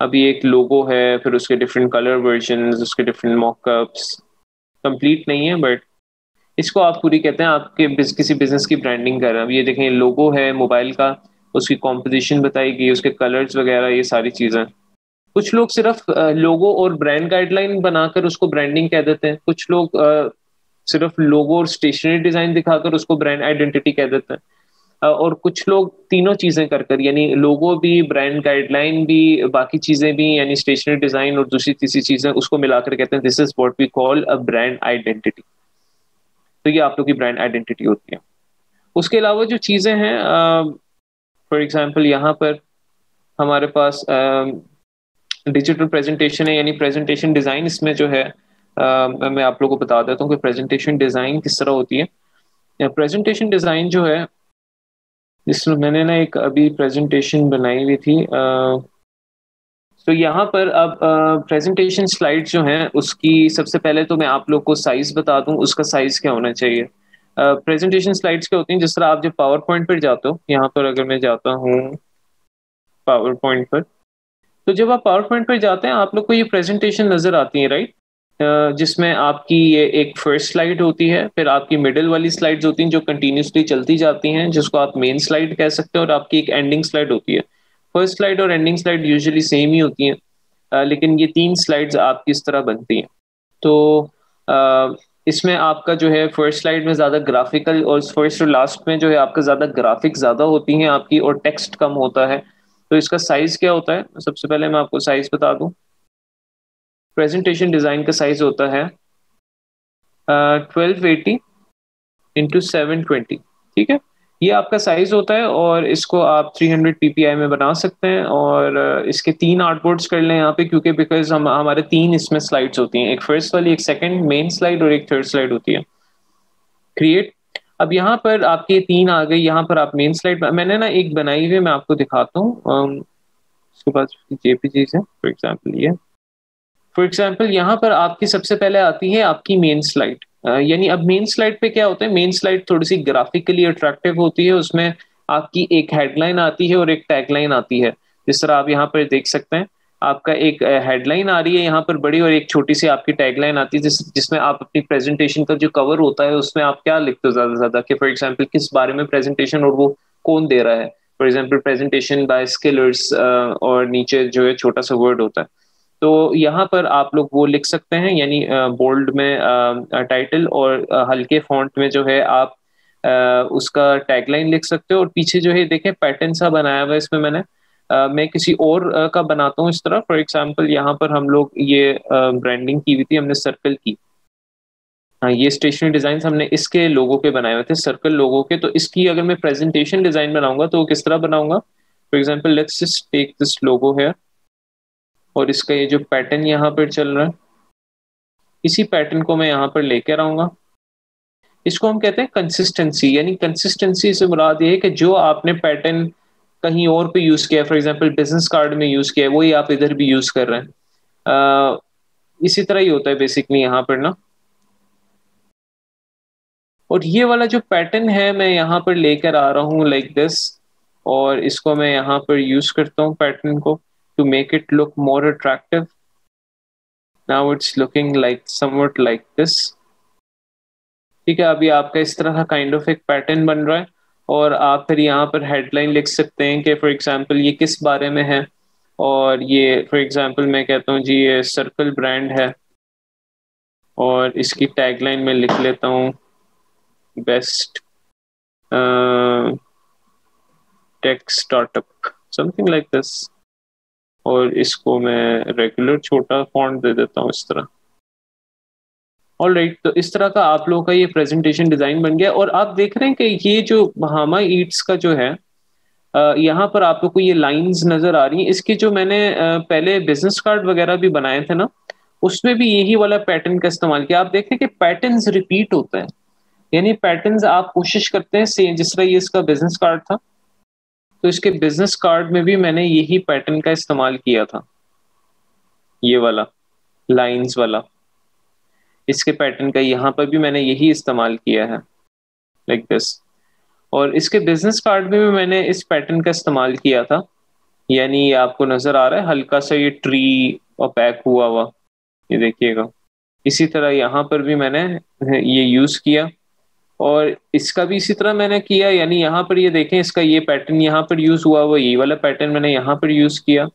अभी एक लोगो है, फिर उसके डिफरेंट कलर वर्जन्स, उसके डिफरेंट मॉकअप्स, कंप्लीट नहीं है, बट इसको आप पूरी कहते हैं आपके किसी बिजनेस की ब्रांडिंग कर रहे हैं। अब ये देखें, लोगो है मोबाइल का, उसकी कॉम्पोजिशन बताई गई, उसके कलर्स वगैरह, ये सारी चीजें। कुछ लोग सिर्फ लोगो और ब्रांड गाइडलाइन बनाकर उसको ब्रांडिंग कह देते हैं, कुछ लोग सिर्फ लोगो और स्टेशनरी डिजाइन दिखाकर उसको ब्रांड आइडेंटिटी कह देते हैं, और कुछ लोग तीनों चीजें कर कर, यानी लोगो भी, ब्रांड गाइडलाइन भी, बाकी चीजें भी, यानी स्टेशनरी डिजाइन और दूसरी तीसरी चीजें, उसको मिलाकर कहते हैं this is what we call a brand identity. तो ये आप लोग की ब्रांड आइडेंटिटी होती है। उसके अलावा जो चीजें हैं, फॉर एग्जाम्पल यहाँ पर हमारे पास डिजिटल प्रेजेंटेशन है, यानी प्रेजेंटेशन डिज़ाइन। इसमें जो है मैं आप लोगों को बता देता हूँ कि प्रेजेंटेशन डिज़ाइन किस तरह होती है। प्रेजेंटेशन डिज़ाइन जो है, जिसमें मैंने ना एक अभी प्रेजेंटेशन बनाई हुई थी। तो यहाँ पर अब प्रेजेंटेशन स्लाइड जो हैं उसकी सबसे पहले तो मैं आप लोग को साइज बता दूं, उसका साइज क्या होना चाहिए। प्रेजेंटेशन स्लाइड्स क्या होती हैं, जिस तरह आप जब पावर पॉइंट पर जाते हो, यहाँ पर अगर मैं जाता हूँ पावर पॉइंट पर, तो जब आप पावर पॉइंट पर जाते हैं आप लोग को ये प्रेजेंटेशन नजर आती है, राइट। जिसमें आपकी ये एक फर्स्ट स्लाइड होती है, फिर आपकी मिडिल वाली स्लाइड्स होती हैं जो कंटिन्यूसली चलती जाती हैं, जिसको आप मेन स्लाइड कह सकते हैं, और आपकी एक एंडिंग स्लाइड होती है। फर्स्ट स्लाइड और एंडिंग स्लाइड यूजुअली सेम ही होती हैं, लेकिन ये 3 स्लाइड्स आपकी इस तरह बनती हैं। तो इसमें आपका जो है फर्स्ट स्लाइड में ज़्यादा ग्राफिकल, और फर्स्ट और लास्ट में जो है आपका ज़्यादा ग्राफिक ज़्यादा होती हैं आपकी, और टेक्स्ट कम होता है। तो इसका साइज़ क्या होता है, सबसे पहले मैं आपको साइज़ बता दूं। प्रेजेंटेशन डिज़ाइन का साइज़ होता है 1280 इंटू 720, ठीक है। ये आपका साइज होता है, और इसको आप 300 ppi में बना सकते हैं। और इसके 3 आर्टबोर्ड्स कर लें यहाँ पे, क्योंकि बिकॉज हम हमारे 3 इसमें स्लाइड्स होती हैं, एक फर्स्ट वाली, एक सेकंड मेन स्लाइड, और एक थर्ड स्लाइड होती है। क्रिएट। अब यहाँ पर आपके 3 आ गई, यहाँ पर आप मेन स्लाइड, मैंने ना एक बनाई हुई, मैं आपको दिखाता हूँ। उसके बाद जेपीजी है, फॉर एग्जाम्पल यहाँ पर आपकी सबसे पहले आती है आपकी मेन स्लाइड। यानी अब मेन स्लाइड पे क्या होता है, मेन स्लाइड थोड़ी सी ग्राफिकली अट्रैक्टिव होती है। उसमें आपकी एक हेडलाइन आती है और एक टैगलाइन आती है, जिस तरह आप यहाँ पर देख सकते हैं। आपका एक हेडलाइन आ रही है यहाँ पर बड़ी, और एक छोटी सी आपकी टैगलाइन आती है, जिसमें आप अपनी प्रेजेंटेशन का जो कवर होता है उसमें आप क्या लिखते हो ज्यादा से ज्यादा, कि फॉर एग्जाम्पल किस बारे में प्रेजेंटेशन, और वो कौन दे रहा है। फॉर एग्जाम्पल प्रेजेंटेशन बाय स्किलर्स, और नीचे जो है छोटा सा वर्ड होता है। तो यहाँ पर आप लोग वो लिख सकते हैं, यानी बोल्ड में टाइटल, और हल्के फॉन्ट में जो है आप उसका टैगलाइन लिख सकते हो। और पीछे जो है देखें पैटर्न सा बनाया हुआ है इसमें मैंने। मैं किसी और का बनाता हूँ इस तरह। फॉर एग्जांपल यहाँ पर हम लोग ये ब्रांडिंग की हुई थी हमने सर्कल की। हाँ, ये स्टेशनरी डिजाइन हमने इसके लोगों के बनाए हुए थे, सर्कल लोगों के। तो इसकी अगर मैं प्रेजेंटेशन डिजाइन बनाऊंगा तो किस तरह बनाऊंगा। For example let's just take this logo है, और इसका ये जो पैटर्न यहाँ पर चल रहा है, इसी पैटर्न को मैं यहाँ पर लेकर आऊंगा। इसको हम कहते हैं कंसिस्टेंसी। यानी कंसिस्टेंसी से मुराद ये है कि जो आपने पैटर्न कहीं और पे यूज किया है, फॉर एग्जांपल बिजनेस कार्ड में यूज किया है, वही आप इधर भी यूज कर रहे हैं। इसी तरह ही होता है बेसिकली यहाँ पर ना। और ये वाला जो पैटर्न है मैं यहाँ पर लेकर आ रहा हूँ लाइक दिस, और इसको मैं यहाँ पर यूज करता हूँ पैटर्न को, to make it look more attractive. Now it's looking like somewhat like this, ठीक है। अभी आपका इस तरह का काइंड ऑफ एक पैटर्न बन रहा है। और आप फिर यहाँ पर हेडलाइन लिख सकते हैं कि फॉर एग्जांपल ये किस बारे में है। और ये फॉर एग्जांपल मैं कहता हूँ जी ये सर्कल ब्रांड है, और इसकी टैगलाइन में लिख लेता हूँ best tech startup, something like this. और इसको मैं रेगुलर छोटा फॉन्ट दे देता हूँ इस तरह। ऑल राइट, तो इस तरह का आप लोगों का ये प्रेजेंटेशन डिजाइन बन गया। और आप देख रहे हैं कि ये जो बहामा ईट्स का जो है, यहाँ पर आप लोग को ये लाइंस नजर आ रही हैं। इसके जो मैंने पहले बिजनेस कार्ड वगैरह भी बनाए थे ना, उसमें भी यही वाला पैटर्न का इस्तेमाल किया। आप देख रहे हैं कि पैटर्न्स रिपीट होते हैं, यानी पैटर्न्स आप कोशिश करते हैं सेम। जिस तरह ये इसका बिजनेस कार्ड था, तो इसके बिजनेस कार्ड में भी मैंने यही पैटर्न का इस्तेमाल किया था, ये वाला लाइंस वाला। इसके पैटर्न का यहाँ पर भी मैंने यही इस्तेमाल किया है लाइक दिस। और इसके बिजनेस कार्ड में भी मैंने इस पैटर्न का इस्तेमाल किया था। यानी ये आपको नजर आ रहा है हल्का सा ये ट्री और पैक हुआ हुआ, ये देखिएगा। इसी तरह यहाँ पर भी मैंने ये यूज किया, और इसका भी इसी तरह मैंने किया। यानी यहाँ पर ये देखें, इसका ये पैटर्न यहाँ पर यूज हुआ हुआ, ये वाला पैटर्न मैंने यहाँ पर यूज किया,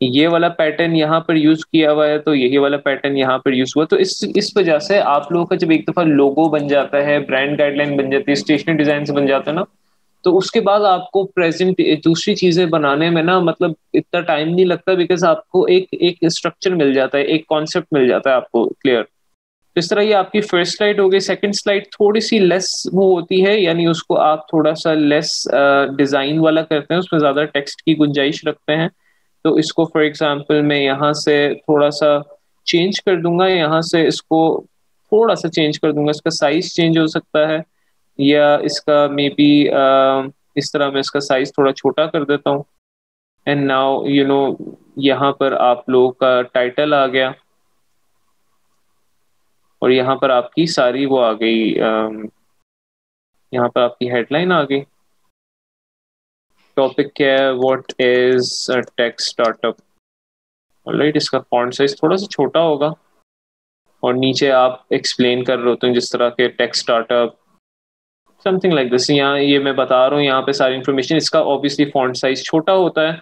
ये वाला पैटर्न यहाँ पर यूज किया हुआ है, तो यही वाला पैटर्न यहाँ पर यूज हुआ। तो इस वजह से आप लोगों का जब एक दफा लोगो बन जाता है, ब्रांड गाइडलाइन बन जाती है, स्टेशनरी डिजाइन से बन जाता है ना, तो उसके बाद आपको प्रेजेंट दूसरी चीजें बनाने में ना मतलब इतना टाइम नहीं लगता, बिकॉज आपको एक एक स्ट्रक्चर मिल जाता है, एक कॉन्सेप्ट मिल जाता है आपको क्लियर। इस तरह ये आपकी फर्स्ट स्लाइड हो गई। सेकंड स्लाइड थोड़ी सी लेस वो होती है, यानी उसको आप थोड़ा सा लेस डिजाइन वाला करते हैं, उसमें ज्यादा टेक्स्ट की गुंजाइश रखते हैं। तो इसको फॉर एग्जांपल मैं यहाँ से थोड़ा सा चेंज कर दूंगा, यहाँ से इसको थोड़ा सा चेंज कर दूंगा, इसका साइज चेंज हो सकता है, या इसका मे बी इस तरह मैं इसका साइज थोड़ा छोटा कर देता हूँ। एंड नाउ यहाँ पर आप लोगों का टाइटल आ गया, और यहाँ पर आपकी सारी वो आ गई, यहाँ पर आपकी हेडलाइन आ गई। टॉपिक क्या है, what is tech startup. Alright, इसका फॉन्ट साइज थोड़ा सा छोटा होगा, और नीचे आप एक्सप्लेन कर रहे होते हैं जिस तरह के tech startup something like this. यहाँ ये मैं बता रहा हूँ, यहाँ पे सारी इन्फॉर्मेशन, इसका ऑब्वियसली फॉन्ट साइज छोटा होता है।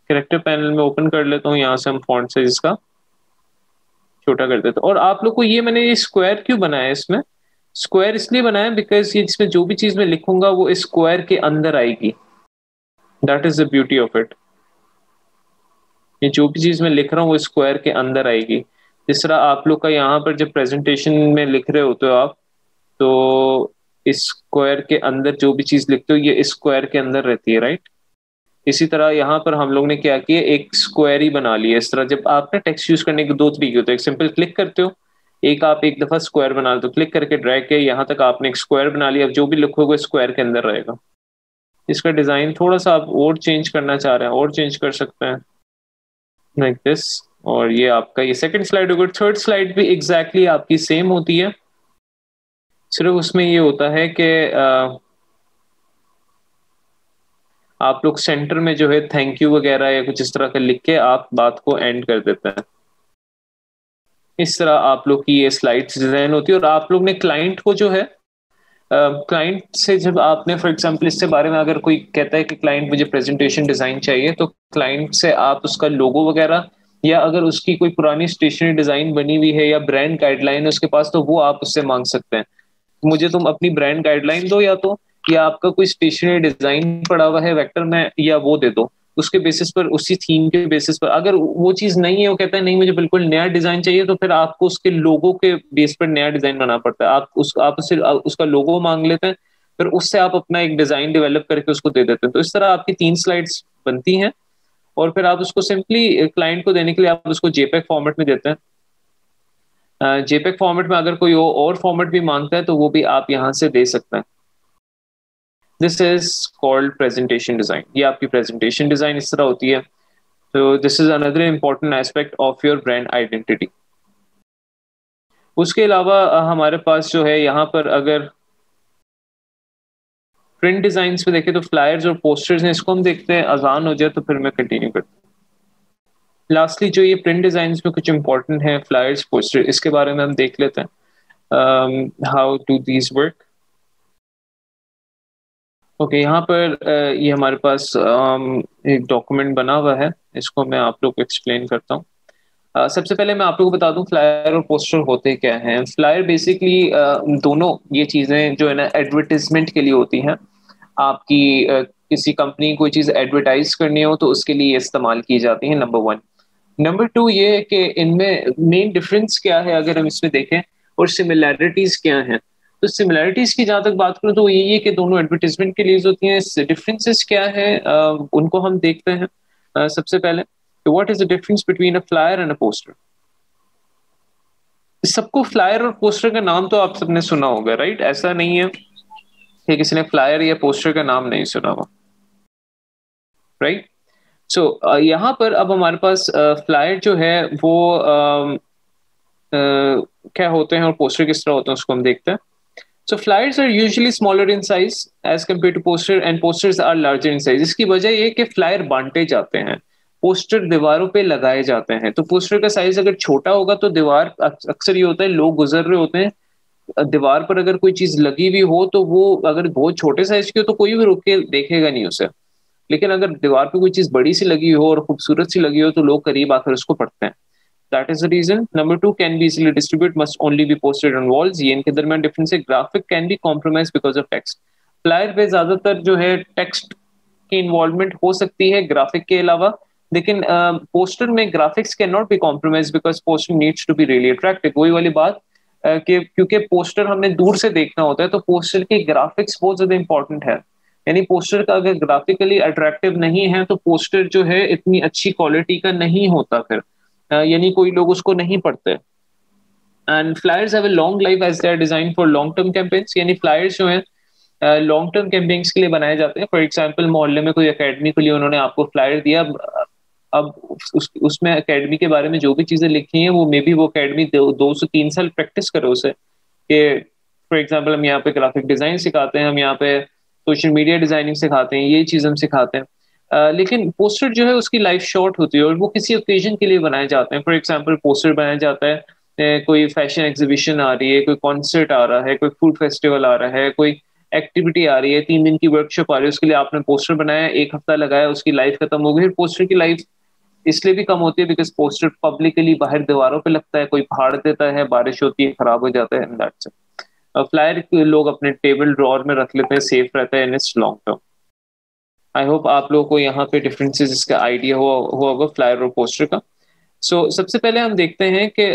कैरेक्टर पैनल में ओपन कर लेता हूँ, यहाँ से हम फॉन्ट साइज इसका छोटा कर देते हैं। और आप लोग को मैंने ये स्क्वायर क्यों बनाया है, इसमें स्क्वायर इसलिए बनाया बिकॉज ये इसमें जो भी चीज मैं लिखूंगा वो इस स्क्वायर के अंदर आएगी। That is the beauty of it. ये जो भी चीज मैं लिख रहा हूँ वो स्क्वायर के अंदर आएगी। जिस तरह आप लोग का यहाँ पर जब प्रेजेंटेशन में लिख रहे होते हो आप, तो इस स्क्वायर के अंदर जो भी चीज लिखते हो ये इस स्क्वायर के अंदर रहती है, राइट। इसी तरह यहाँ पर हम लोग ने क्या किया, एक स्क्वायर ही बना लिया। इस तरह जब आप ना टेक्स्ट यूज करने के दो तरीके होते हैं, एक सिंपल क्लिक करते हो, एक आप एक दफा स्क्वायर बना लेते हो, क्लिक करके ड्रैग के यहाँ तक आपने एक स्क्वायर बना लिया। अब जो भी लिखोगे स्क्वायर के अंदर रहेगा। इसका डिजाइन थोड़ा सा आप और चेंज करना चाह रहे हैं और चेंज कर सकते हैं लाइक दिस। और ये आपका ये सेकंड स्लाइड होगा। थर्ड स्लाइड भी एग्जैक्टली आपकी सेम होती है, सिर्फ उसमें ये होता है कि आप लोग सेंटर में जो है थैंक यू वगैरह या कुछ इस तरह का लिख के आप बात को एंड कर देते हैं। इस तरह आप लोग की ये स्लाइड्स डिजाइन होती है। और आप लोग ने क्लाइंट को जो है, क्लाइंट से जब आपने फॉर एग्जांपल इसके बारे में अगर कोई कहता है कि क्लाइंट मुझे प्रेजेंटेशन डिजाइन चाहिए, तो क्लाइंट से आप उसका लोगो वगैरह, या अगर उसकी कोई पुरानी स्टेशनरी डिजाइन बनी हुई है या ब्रांड गाइडलाइन है उसके पास, तो वो आप उससे मांग सकते हैं मुझे तुम अपनी ब्रांड गाइडलाइन दो, या आपका कोई स्टेशनरी डिजाइन पड़ा हुआ है वेक्टर में, या वो दे दो। उसके बेसिस पर, उसी थीम के बेसिस पर, अगर वो चीज नहीं है, वो कहता है नहीं मुझे बिल्कुल नया डिजाइन चाहिए, तो फिर आपको उसके लोगो के बेस पर नया डिजाइन बनाना पड़ता है। आप उससे उसका लोगो मांग लेते हैं, फिर उससे आप अपना एक डिजाइन डेवलप करके उसको दे देते हैं। तो इस तरह आपकी 3 स्लाइड्स बनती हैं, और फिर आप उसको सिंपली क्लाइंट को देने के लिए आप उसको जेपेग फॉर्मेट में देते हैं। जेपेग फॉर्मेट में अगर कोई और फॉर्मेट भी मांगता है तो वो भी आप यहाँ से दे सकते हैं। This is called presentation design. ये आपकी प्रेजेंटेशन डिजाइन इस तरह होती है। तो this is another important aspect of your brand identity. उसके अलावा हमारे पास जो है यहाँ पर अगर प्रिंट डिजाइन पे देखें तो फ्लायर्स और पोस्टर्स हैं, इसको हम देखते हैं। अजान हो जाए तो फिर मैं कंटिन्यू करता हूँ। लास्टली जो ये प्रिंट डिजाइन में कुछ इंपॉर्टेंट है, फ्लायर्स पोस्टर, इसके बारे में हम देख लेते हैं how do these work. Okay, यहाँ पर ये हमारे पास एक डॉक्यूमेंट बना हुआ है, इसको मैं आप लोग को एक्सप्लेन करता हूँ। सबसे पहले मैं आप लोगों को बता दूं फ्लायर और पोस्टर होते क्या हैं। फ्लायर बेसिकली दोनों ये चीजें जो है ना एडवर्टाइजमेंट के लिए होती हैं। आपकी किसी कंपनी कोई चीज एडवर्टाइज करनी हो तो उसके लिए इस्तेमाल की जाती है, नंबर 1। नंबर 2 ये है कि इनमें मेन डिफरेंस क्या है अगर हम इसमें देखें, और सिमिलैरिटीज क्या हैं। तो सिमिलैरिटीज की जहां तक बात करूं तो यही है कि दोनों एडवर्टाइजमेंट के लिए होती हैं। डिफरेंसेस क्या है उनको हम देखते हैं। सबसे पहले, what is the difference between a flyer and a poster. सबको फ्लायर और पोस्टर का नाम तो आप सबने सुना होगा, राइट। ऐसा नहीं है कि किसी ने फ्लायर या पोस्टर का नाम नहीं सुना होगा, राइट। सो यहाँ पर अब हमारे पास फ्लायर जो है वो क्या होते हैं और पोस्टर किस तरह होते हैं उसको हम देखते हैं। So flyers are usually smaller in size as compared to poster and posters are larger in size. इसकी वजह ये है कि फ्लायर बांटे जाते हैं, पोस्टर दीवारों पे लगाए जाते हैं। तो पोस्टर का साइज अगर छोटा होगा तो दीवार अक्सर ये होता है लोग गुजर रहे होते हैं, दीवार पर अगर कोई चीज लगी हुई हो तो वो अगर बहुत छोटे साइज की हो तो कोई भी रुक के देखेगा नहीं उसे। लेकिन अगर दीवार पे कोई चीज बड़ी सी लगी हो और खूबसूरत सी लगी हो तो लोग करीब आकर उसको पढ़ते हैं। That is the reason. Number 2, can be easily distributed, must only be posted on walls. ये इनके दरमियान डिफरेंस है। Graphic can be compromise because of text. Flyer पे ज्यादातर जो है टेक्स्ट की इन्वॉल्वमेंट हो सकती है ग्राफिक के अलावा, लेकिन पोस्टर में graphics can not be compromise because poster needs to be really attractive. वही वाली बात कि क्योंकि पोस्टर हमने दूर से देखना होता है तो पोस्टर के ग्राफिक्स बहुत ज्यादा इंपॉर्टेंट है। यानी पोस्टर का अगर ग्राफिकली अट्रैक्टिव नहीं है तो पोस्टर जो है इतनी अच्छी क्वालिटी का नहीं होता फिर, यानी कोई लोग उसको नहीं पढ़ते। And flyers have a long life as they are design for long term campaigns, यानी फ्लायर्स जो है लॉन्ग टर्म कैंपेन्स के लिए बनाए जाते हैं। फॉर एग्जाम्पल मोहल्ले में कोई अकेडमी के लिए उन्होंने आपको फ्लायर दिया, अब उसमें एकेडमी के बारे में जो भी चीजें लिखी हैं वो मे बी वो एकेडमी 2 से 3 साल प्रैक्टिस करे उसे, कि फॉर एग्जाम्पल हम यहाँ पे ग्राफिक डिजाइन सिखाते हैं, हम यहाँ पे सोशल मीडिया डिजाइनिंग सिखाते हैं, ये चीज हम सिखाते हैं। लेकिन पोस्टर जो है उसकी लाइफ शॉर्ट होती है और वो किसी ओकेजन के लिए बनाए जाते हैं। फॉर एग्जाम्पल पोस्टर बनाया जाता है कोई फैशन एग्जीबिशन आ रही है, कोई कॉन्सर्ट आ रहा है, कोई फूड फेस्टिवल आ रहा है, कोई एक्टिविटी आ रही है, 3 दिन की वर्कशॉप आ रही है, उसके लिए आपने पोस्टर बनाया, 1 हफ्ता लगाया, उसकी लाइफ खत्म हो गई। फिर पोस्टर की लाइफ इसलिए भी कम होती है बिकॉज पोस्टर पब्लिकली बाहर दीवारों पे लगता है, कोई फाड़ देता है, बारिश होती है, खराब हो जाता है, एंड दैट्स इट। फ्लायर लोग अपने टेबल ड्रॉर में रख लेते हैं, सेफ रहता है in its long term. I hope आप लोगों को यहाँ पे डिफरेंसेस इसका आइडिया हुआ होगा फ्लायर और पोस्टर का। सबसे पहले हम देखते हैं कि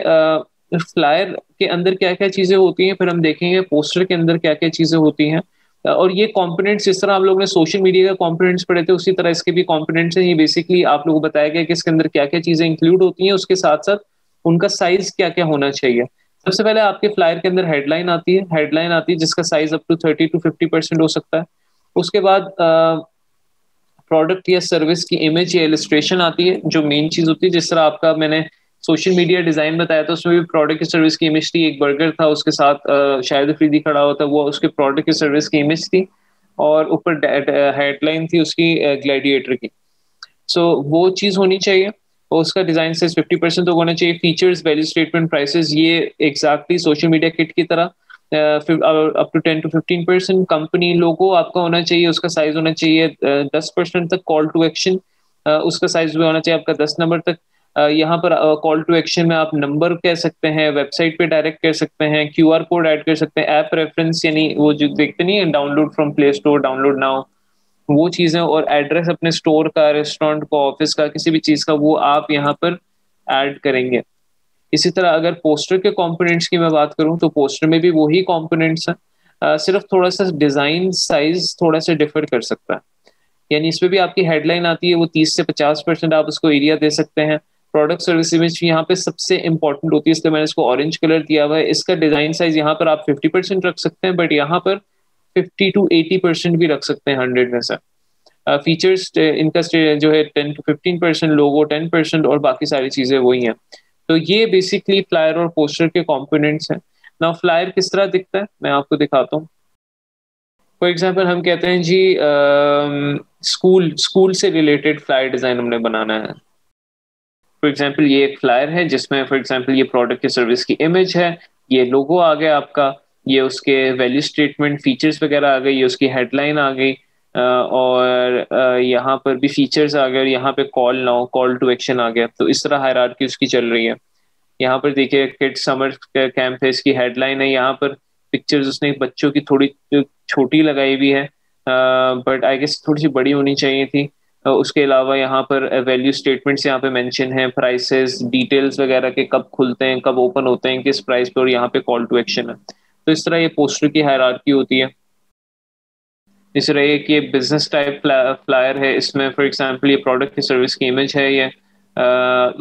फ्लायर के अंदर क्या क्या चीजें होती हैं, फिर हम देखेंगे पोस्टर के अंदर क्या क्या चीजें होती हैं। और ये कंपोनेंट्स, जिस तरह आप लोगों ने सोशल मीडिया का कंपोनेंट्स पढ़े थे उसी तरह इसके भी कंपोनेंट्स हैं। ये बेसिकली आप लोगों को बताया गया कि इसके अंदर क्या क्या चीजें इंक्लूड होती हैं, उसके साथ साथ उनका साइज क्या क्या होना चाहिए। सबसे पहले आपके फ्लायर के अंदर हेडलाइन आती है जिसका साइज अप टू 30 to 50% हो सकता है। उसके बाद प्रोडक्ट या सर्विस की इमेज या इलिस्ट्रेशन आती है जो मेन चीज होती है। जिस तरह आपका मैंने सोशल मीडिया डिजाइन बताया था उसमें भी प्रोडक्ट की सर्विस की इमेज थी, एक बर्गर था उसके साथ शायद अफरीदी खड़ा होता, वो उसके प्रोडक्ट की सर्विस की इमेज थी, और ऊपर हेडलाइन थी उसकी ग्लैडिएटर की। वो चीज होनी चाहिए, और उसका डिजाइन साइज 50% तो होना चाहिए। फीचर्स, वैल्यू स्टेटमेंट, प्राइसेस, ये एग्जैक्टली सोशल मीडिया किट की तरह up to 10 to 15%। Company logo आपका होना चाहिए, उसका साइज होना चाहिए 10% तक। कॉल टू एक्शन उसका साइज भी होना चाहिए आपका 10 नंबर तक। यहाँ पर कॉल टू एक्शन में आप नंबर कह सकते हैं, वेबसाइट पे डायरेक्ट कर सकते हैं, QR कोड ऐड कर सकते हैं, ऐप रेफरेंस, यानी वो जो देखते नहीं है download from play store, download now, वो चीजें, और एड्रेस अपने स्टोर का, रेस्टोरेंट का, ऑफिस का, किसी भी चीज का, वो आप यहाँ पर ऐड करेंगे। इसी तरह अगर पोस्टर के कंपोनेंट्स की मैं बात करूं तो पोस्टर में भी वही कंपोनेंट्स हैं, सिर्फ थोड़ा सा डिजाइन साइज थोड़ा सा डिफर कर सकता है। यानी इसमें भी आपकी हेडलाइन आती है, वो 30 से 50% आप उसको एरिया दे सकते हैं। प्रोडक्ट सर्विस इमेज यहाँ पे सबसे इंपॉर्टेंट होती है, इसलिए मैंने इसको ऑरेंज कलर दिया हुआ है। इसका डिजाइन साइज यहाँ पर आप 50% रख सकते हैं, बट यहाँ पर 50 to 80% भी रख सकते हैं 100 में से। फीचर्स इनका जो है 10 to 15%, लोगो 10%, और बाकी सारी चीजें वही हैं। तो ये बेसिकली फ्लायर और पोस्टर के कंपोनेंट्स हैं। नाउ फ्लायर किस तरह दिखता है मैं आपको दिखाता हूँ। फॉर एग्जांपल हम कहते हैं जी स्कूल स्कूल से रिलेटेड फ्लायर डिजाइन हमने बनाना है। फॉर एग्जांपल ये एक फ्लायर है जिसमें फॉर एग्जांपल ये प्रोडक्ट की सर्विस की इमेज है, ये लोगो आ गया आपका, ये उसके वैल्यू स्टेटमेंट, फीचर्स वगैरह आ गई, ये उसकी हेडलाइन आ गई, और यहाँ पर भी फीचर्स आ गए, और यहाँ पे call now, call to action आ गया। तो इस तरह हायरार्की उसकी चल रही है। यहाँ पर देखिए किड्स समर कैंप है, इसकी हेडलाइन है, यहाँ पर पिक्चर्स उसने बच्चों की थोड़ी छोटी लगाई हुई है, बट आई गेस थोड़ी सी बड़ी होनी चाहिए थी। उसके अलावा यहाँ पर वैल्यू स्टेटमेंट्स यहाँ पे मेंशन है, प्राइसेस, डिटेल्स वगैरह के, कब खुलते हैं, कब ओपन होते हैं, किस प्राइस पे, और यहाँ पे कॉल टू एक्शन है। तो इस तरह ये पोस्टर की हायरार्की होती है। इस तरह एक ये बिजनेस टाइप फ्लायर है, इसमें फॉर एग्जांपल ये प्रोडक्ट की सर्विस की इमेज है, ये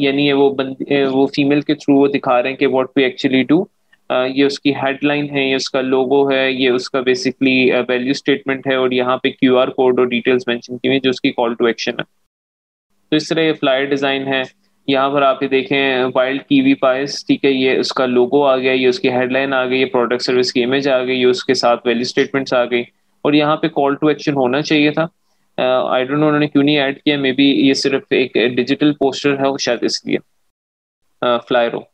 यानी ये वो फीमेल के थ्रू वो दिखा रहे हैं कि व्हाट वी एक्चुअली डू। ये उसकी हेडलाइन है, ये उसका लोगो है, ये उसका बेसिकली वैल्यू स्टेटमेंट है, और यहाँ पे QR कोड और डिटेल्स मेंशन की हुई है जो उसकी कॉल टू एक्शन है। तो इस तरह ये फ्लायर डिजाइन है। यहाँ पर आप ये देखें वाइल्ड कीवी पाइस, ठीक है, ये उसका लोगो आ गया, ये उसकी हेडलाइन आ गई, ये प्रोडक्ट सर्विस की इमेज आ गई, ये उसके साथ वैल्यू स्टेटमेंट्स आ गई, और यहाँ पे कॉल टू एक्शन होना चाहिए था। आई डोंट नो उन्होंने क्यों नहीं ऐड किया, मे बी ये सिर्फ एक डिजिटल पोस्टर है शायद इसलिए फ्लायर हो।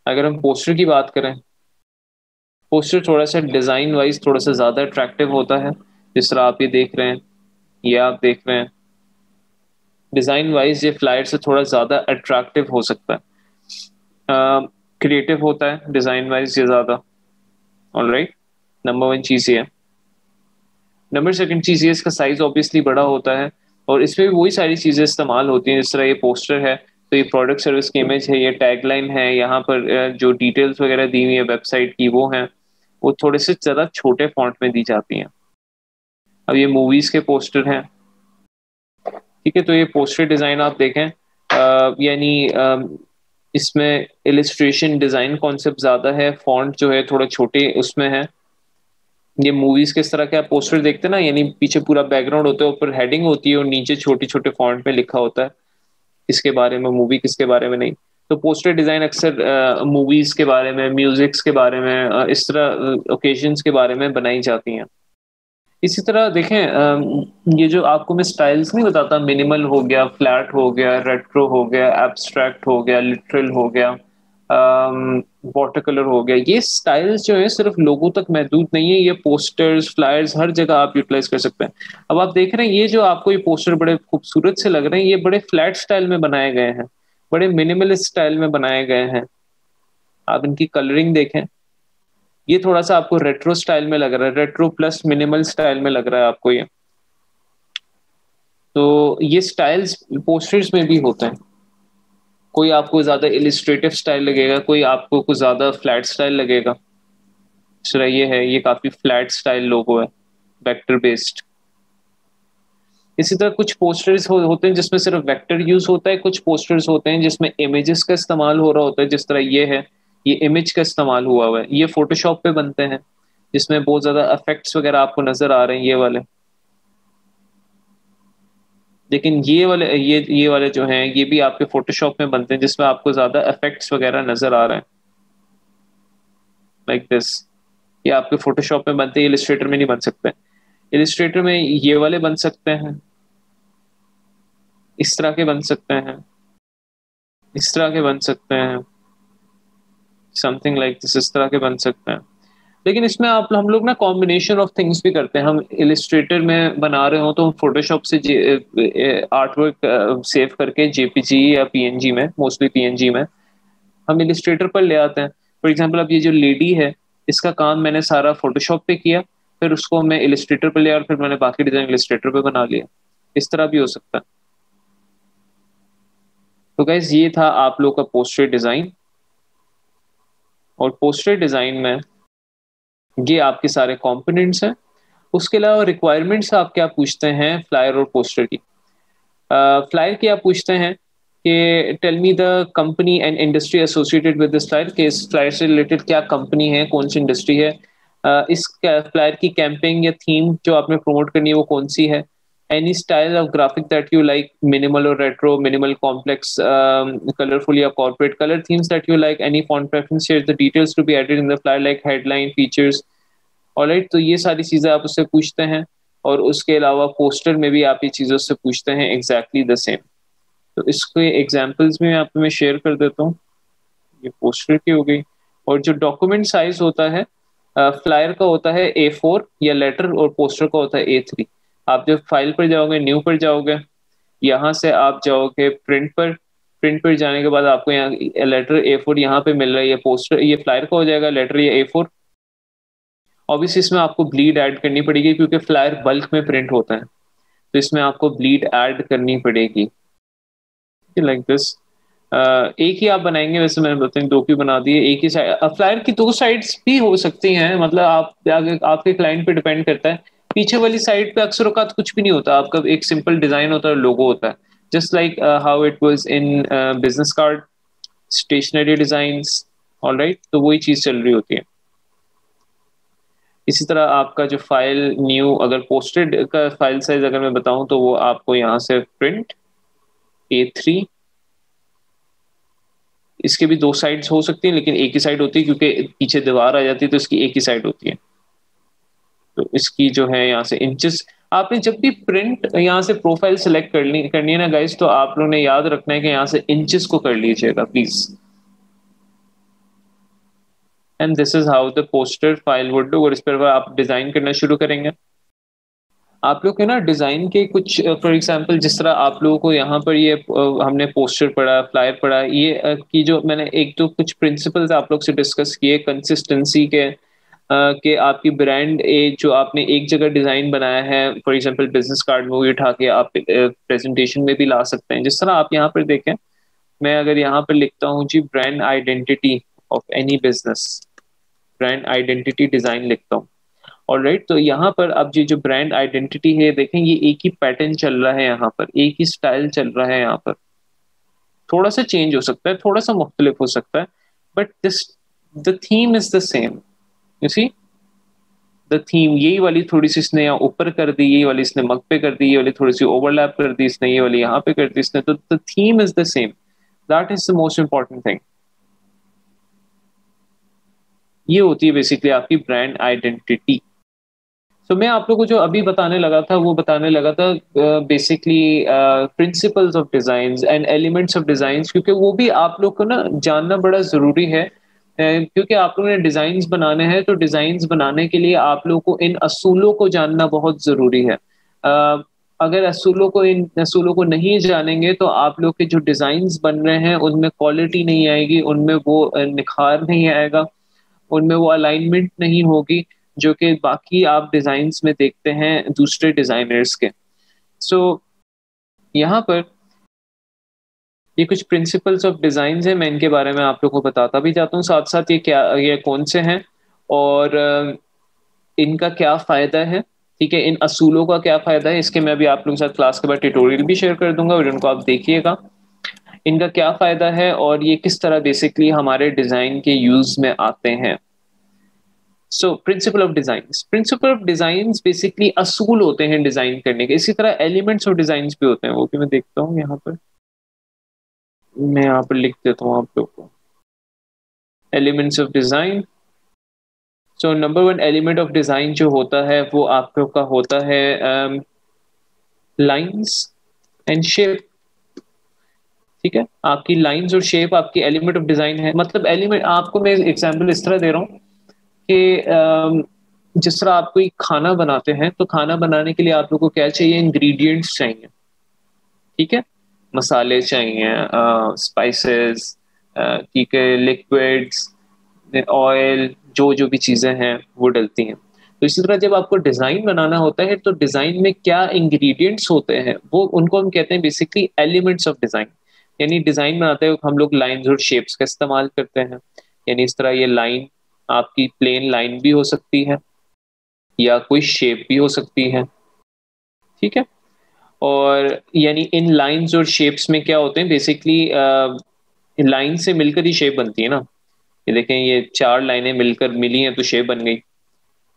अगर हम पोस्टर की बात करें, पोस्टर थोड़ा सा डिजाइन वाइज थोड़ा सा ज्यादा अट्रैक्टिव होता है। जिस तरह आप ये देख रहे हैं, ये आप देख रहे हैं, डिजाइन वाइज ये फ्लायर से थोड़ा ज्यादा अट्रैक्टिव हो सकता है, क्रिएटिव होता है डिजाइन वाइज ये ज्यादा। ऑलराइट, नंबर 1 चीज ये है। नंबर 2 चीज ये, इसका साइज ऑब्वियसली बड़ा होता है, और इसमें भी वही सारी चीजें इस्तेमाल होती हैं। जिस तरह ये पोस्टर है तो ये प्रोडक्ट सर्विस की इमेज है, ये टैगलाइन है, यहाँ पर जो डिटेल्स वगैरह दी हुई है वेबसाइट की वो हैं, वो थोड़े से ज्यादा छोटे फॉन्ट में दी जाती हैं। अब ये मूवीज के पोस्टर हैं, ठीक है। तो ये पोस्टर डिजाइन आप देखें, यानी इसमें इलिस्ट्रेशन डिजाइन कॉन्सेप्ट ज्यादा है, फॉन्ट जो है थोड़ा छोटे उसमें है। ये मूवीज किस तरह के आप पोस्टर देखते हैं ना, यानी पीछे पूरा बैकग्राउंड होता है, ऊपर हेडिंग होती है और नीचे छोटे छोटे फॉन्ट में लिखा होता है किसके बारे में, मूवी किसके बारे में नहीं। तो पोस्टर डिजाइन अक्सर मूवीज के बारे में, म्यूजिक्स के बारे में, इस तरह ओकेजन्स के बारे में बनाई जाती हैं। इसी तरह देखें, ये जो आपको मैं स्टाइल्स नहीं बताता, मिनिमल हो गया, फ्लैट हो गया, रेट्रो हो गया, एब्स्ट्रैक्ट हो गया, लिटरल हो गया, वाटर कलर हो गया, ये स्टाइल्स जो है सिर्फ लोगों तक महदूद नहीं है, ये पोस्टर्स, फ्लायर्स हर जगह आप यूटिलाइज कर सकते हैं। अब आप देख रहे हैं ये जो आपको ये पोस्टर बड़े खूबसूरत से लग रहे हैं, ये बड़े फ्लैट स्टाइल में बनाए गए हैं, बड़े मिनिमलिस्ट स्टाइल में बनाए गए हैं। आप इनकी कलरिंग देखें, ये थोड़ा सा आपको रेट्रो स्टाइल में लग रहा है, रेट्रो प्लस मिनिमल स्टाइल में लग रहा है आपको ये। तो ये स्टाइल्स पोस्टर्स में भी होते हैं, कोई आपको ज्यादा इलिस्ट्रेटिव स्टाइल लगेगा, कोई आपको कुछ ज्यादा फ्लैट स्टाइल लगेगा। इस तरह ये है, ये काफी फ्लैट स्टाइल लोगो है, वेक्टर बेस्ड। इसी तरह कुछ पोस्टर्स होते हैं जिसमें सिर्फ वेक्टर यूज होता है, कुछ पोस्टर्स होते हैं जिसमें इमेजेस का इस्तेमाल हो रहा होता है, जिस तरह ये है, ये इमेज का इस्तेमाल हुआ हुआ है, ये फोटोशॉप पे बनते हैं, जिसमें बहुत ज्यादा इफेक्ट्स वगैरह आपको नजर आ रहे हैं ये वाले। लेकिन ये वाले जो हैं ये भी आपके फोटोशॉप में बनते हैं, जिसमें आपको ज्यादा इफेक्ट्स वगैरह नजर आ रहे हैं, लाइक दिस। ये आपके फोटोशॉप में बनते हैं, इलिस्ट्रेटर में नहीं बन सकते। इलिस्ट्रेटर में ये वाले बन सकते हैं, इस तरह के बन सकते हैं, इस तरह के बन सकते हैं, समथिंग लाइक दिस, इस तरह के बन सकते हैं। लेकिन इसमें आप हम लोग ना कॉम्बिनेशन ऑफ थिंग्स भी करते हैं। हम इलिस्ट्रेटर में बना रहे हो तो हम फोटोशॉप से आर्ट वर्क सेव करके जेपीजी या पीएनजी में, मोस्टली पीएनजी में हम इलिस्ट्रेटर पर ले आते हैं। फॉर एग्जांपल अब ये जो लेडी है, इसका काम मैंने सारा फोटोशॉप पे किया, फिर उसको मैं इलिस्ट्रेटर पे लिया और फिर मैंने बाकी डिजाइन इलिस्ट्रेटर पे बना लिया। इस तरह भी हो सकता है। तो गाइज ये था आप लोग का पोस्टर डिजाइन। और पोस्टर डिजाइन में ये आपके सारे कंपोनेंट्स हैं। उसके अलावा रिक्वायरमेंट्स आप क्या पूछते हैं फ्लायर और पोस्टर की? फ्लायर की आप पूछते हैं कि tell me the company and industry associated with this flyer, कि इस फ्लायर से रिलेटेड क्या कंपनी है, कौन सी इंडस्ट्री है, इस फ्लायर की कैंपेन या थीम जो आपने प्रमोट करनी है वो कौन सी है, any style of graphic that you like, minimal और रेट्रो, मिनिमल कॉम्प्लेक्स, कलरफुल या corporate, colour themes that you like, any font preference, share the details to be added in the flyer like headline features. Alright, तो ये सारी चीजें आप उससे पूछते हैं। और उसके अलावा पोस्टर में भी आप ये चीज़ों से पूछते हैं एग्जैक्टली द सेम। तो इसके एग्जांपल्स भी आपको मैं शेयर कर देता हूँ। ये पोस्टर की हो गई। और जो डॉक्यूमेंट साइज होता है, फ्लायर का होता है A4 या लेटर, और पोस्टर का होता है A3। आप जब फाइल पर जाओगे, न्यू पर जाओगे, यहाँ से आप जाओगे प्रिंट पर, प्रिंट पर जाने के बाद आपको यहाँ लेटर A4 यहाँ पे मिल रहा है, ये पोस्टर, ये फ्लायर का हो जाएगा, लेटर ये A4। ऑब्वियसली इसमें आपको ब्लीड ऐड करनी पड़ेगी क्योंकि फ्लायर बल्क में प्रिंट होता है, तो इसमें आपको ब्लीड ऐड करनी पड़ेगी, लाइक दिस। एक ही आप बनाएंगे, वैसे मैंने बताया दो की बना दिए, एक ही साइड। फ्लायर की दो साइड्स भी हो सकती हैं, मतलब आप आपके क्लाइंट पे डिपेंड करता है। पीछे वाली साइड पे अक्सर औकात कुछ भी नहीं होता, आपका एक सिंपल डिजाइन होता है, लोगो होता है, just like how it was in business card, stationery designs. Alright, तो वही चीज चल रही होती है। इसी तरह आपका जो फाइल न्यू, अगर पोस्टेड का फाइल साइज अगर मैं बताऊं तो वो आपको यहाँ से प्रिंट A3, इसके भी दो साइड्स हो सकती हैं लेकिन एक ही साइड होती है क्योंकि पीछे दीवार आ जाती है, तो इसकी एक ही साइड होती है। तो इसकी जो है यहाँ से इंचेस, आपने जब भी प्रिंट यहाँ से प्रोफाइल सेलेक्ट करनी है ना गाइस, तो आप लोगों ने याद रखना है कि यहाँ से इंचेस को कर लीजिएगा please. And this is how the poster file would look. और इस पर आप डिजाइन करना शुरू करेंगे। आप लोग के ना डिजाइन के कुछ, फॉर एग्जांपल जिस तरह आप लोगों को यहाँ पर ये हमने पोस्टर पढ़ा, फ्लायर पढ़ा, ये की जो मैंने एक तो कुछ प्रिंसिपल्स आप लोग से डिस्कस किए कंसिस्टेंसी के, कि आपकी ब्रांड जो आपने एक जगह डिजाइन बनाया है, फॉर एग्जांपल बिजनेस कार्ड में, वो उठा के आप प्रेजेंटेशन में भी ला सकते हैं। जिस तरह आप यहाँ पर देखें, मैं अगर यहाँ पर लिखता हूँ जी brand identity of any business, brand identity design लिखता हूँ, ऑलराइट, तो यहाँ पर अब ये जो ब्रांड आइडेंटिटी है, देखें ये एक ही पैटर्न चल रहा है, यहाँ पर एक ही स्टाइल चल रहा है, यहाँ पर थोड़ा सा चेंज हो सकता है, थोड़ा सा मुख्तलिफ हो सकता है, but this the theme is the same. You see the theme, यही वाली थोड़ी सी इसने यहाँ ऊपर कर दी, यही वाली इसने मग पे कर दी, ये वाली थोड़ी सी ओवरलैप कर दी इसने, ये वाली यहाँ पे कर दी इसने, तो the theme is the same. That is the most important thing. ये होती है बेसिकली आपकी ब्रांड आइडेंटिटी। तो मैं आप लोगों को जो अभी बताने लगा था वो बताने लगा था basically principles of design and elements of design, क्योंकि वो भी आप लोग को ना जानना बड़ा जरूरी है, क्योंकि आप लोगों ने डिजाइन बनाने हैं, तो डिजाइन बनाने के लिए आप लोगों को इन असूलों को जानना बहुत जरूरी है। अगर इन असूलों को नहीं जानेंगे तो आप लोग के जो डिजाइन बन रहे हैं उनमें क्वालिटी नहीं आएगी, उनमें वो निखार नहीं आएगा, उनमें वो अलाइनमेंट नहीं होगी जो कि बाकी आप डिजाइन्स में देखते हैं दूसरे डिजाइनर्स के। सो यहाँ पर ये कुछ प्रिंसिपल्स ऑफ डिजाइन है, मैं इनके बारे में आप लोगों को बताता भी जाता हूँ साथ साथ, ये कौन से हैं और इनका क्या फायदा है। ठीक है, इन असूलों का क्या फायदा है, इसके मैं अभी आप लोगों के साथ क्लास के बाद ट्यूटोरियल भी शेयर कर दूंगा और इनको आप देखिएगा, इनका क्या फायदा है और ये किस तरह बेसिकली हमारे डिजाइन के यूज में आते हैं। So principle of design basically असूल होते हैं डिजाइन करने के। इसी तरह एलिमेंट्स ऑफ डिजाइन भी होते हैं, वो भी मैं देखता हूँ यहाँ पर, मैं यहाँ पर लिख देता हूँ आप लोग को elements of design. So number one element of design जो होता है वो आप लोग का होता है लाइंस एंड शेप। ठीक है, आपकी लाइंस और शेप आपकी एलिमेंट ऑफ डिजाइन है। मतलब एलिमेंट, आपको मैं एग्जांपल इस तरह दे रहा हूँ कि जिस तरह आप कोई खाना बनाते हैं तो खाना बनाने के लिए आप लोग को क्या चाहिए, इंग्रेडिएंट्स चाहिए। ठीक है, मसाले चाहिए, स्पाइसेस, ठीक है, लिक्विड्स, ऑयल, जो जो भी चीजें हैं वो डलती हैं। तो इसी तरह जब आपको डिजाइन बनाना होता है तो डिजाइन में क्या इंग्रेडिएंट्स होते हैं वो, उनको हम कहते हैं बेसिकली एलिमेंट्स ऑफ डिजाइन। यानी डिजाइन बनाते हुए हम लोग लाइंस और शेप्स का इस्तेमाल करते हैं। यानी इस तरह ये लाइन आपकी प्लेन लाइन भी हो सकती है या कोई शेप भी हो सकती है। ठीक है, और यानी इन लाइंस और शेप्स में क्या होते हैं बेसिकली, लाइन से मिलकर ही शेप बनती है ना। ये देखें, ये चार लाइनें मिलकर मिली हैं तो शेप बन गई,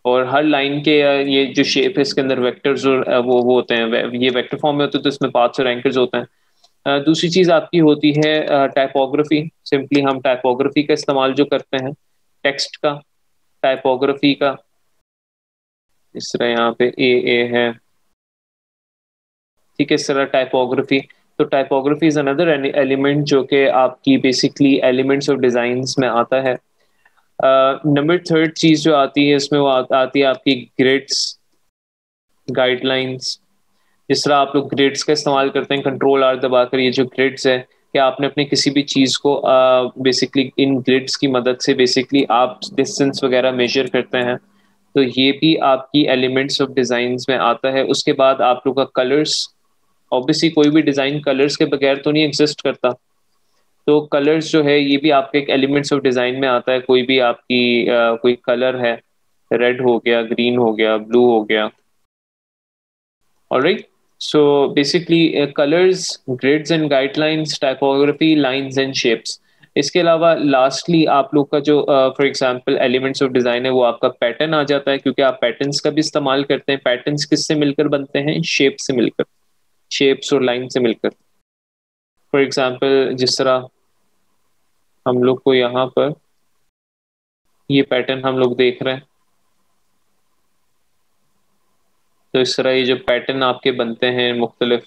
और हर लाइन के ये जो शेप है इसके अंदर वेक्टर्स और वो होते हैं, ये वेक्टर फॉर्म में होते हैं तो इसमें पाथ्स और एंकर्स होते हैं। दूसरी चीज आपकी होती है टाइपोग्राफी। सिंपली हम टाइपोग्राफी का इस्तेमाल जो करते हैं, टेक्स्ट का, टाइपोग्राफी का, इस तरह यहाँ पे ए है। ठीक है, इस तरह टाइपोग्राफी, तो टाइपोग्राफी इज अनदर एलिमेंट जो कि आपकी बेसिकली एलिमेंट्स ऑफ डिजाइंस में आता है। नंबर थर्ड चीज जो आती है इसमें वो आती है आपकी ग्रिड्स, गाइडलाइंस। जिस तरह आप लोग ग्रिड्स का इस्तेमाल करते हैं, कंट्रोल आर दबाकर, ये जो ग्रिड्स है कि आपने अपने किसी भी चीज को बेसिकली इन ग्रिड्स की मदद से बेसिकली आप डिस्टेंस वगैरह मेजर करते हैं, तो ये भी आपकी एलिमेंट्स ऑफ डिजाइंस में आता है। उसके बाद आप लोग का कलर्स, ऑब्वियसली कोई भी डिजाइन कलर्स के बगैर तो नहीं एग्जिस्ट करता, तो कलर्स जो है ये भी आपके एक एलिमेंट्स ऑफ डिजाइन में आता है। कोई भी आपकी कोई कलर है, रेड हो गया, ग्रीन हो गया, ब्लू हो गया, alright. So basically colours, grids and guidelines, typography, lines and shapes. इसके अलावा लास्टली आप लोग का जो for example elements of design है वो आपका पैटर्न आ जाता है, क्योंकि आप पैटर्न्स का भी इस्तेमाल करते हैं। पैटर्न्स किससे मिलकर बनते हैं, शेप से मिलकर, शेप्स और लाइन से मिलकर। फॉर एग्जांपल जिस तरह हम लोग को यहाँ पर ये पैटर्न हम लोग देख रहे हैं, तो इस तरह ये जो पैटर्न आपके बनते हैं मुख्तलिफ,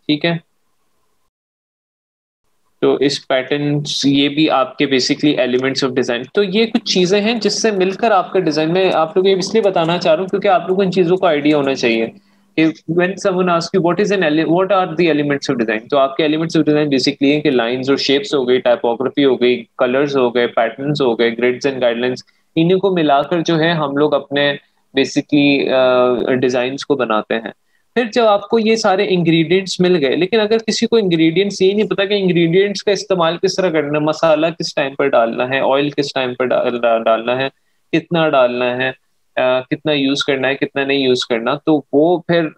ठीक है, तो इस पैटर्न ये भी आपके बेसिकली एलिमेंट्स ऑफ डिजाइन। तो ये कुछ चीजें हैं जिससे मिलकर आपका डिजाइन, में आप लोग ये इसलिए बताना चाह रहा हूँ क्योंकि आप लोगों को इन चीजों का आइडिया होना चाहिए कि when someone ask you what are the elements of design, तो आपके एलिमेंट्स ऑफ डिजाइन बेसिकली है कि लाइंस और शेप्स हो गई, टाइपोग्राफी हो गई, कलर्स हो गए, पैटर्न्स हो गए, ग्रिड्स एंड गाइडलाइंस, इन्हीं को मिलाकर जो है हम लोग अपने बेसिकली डिजाइन को बनाते हैं। फिर जब आपको ये सारे इंग्रेडिएंट्स मिल गए, लेकिन अगर किसी को इंग्रेडिएंट्स ये नहीं पता कि इंग्रेडिएंट्स का इस्तेमाल किस तरह करना है, मसाला किस टाइम पर डालना है, ऑयल किस टाइम पर डालना है, कितना डालना है, कितना यूज करना है कितना नहीं यूज करना, तो वो फिर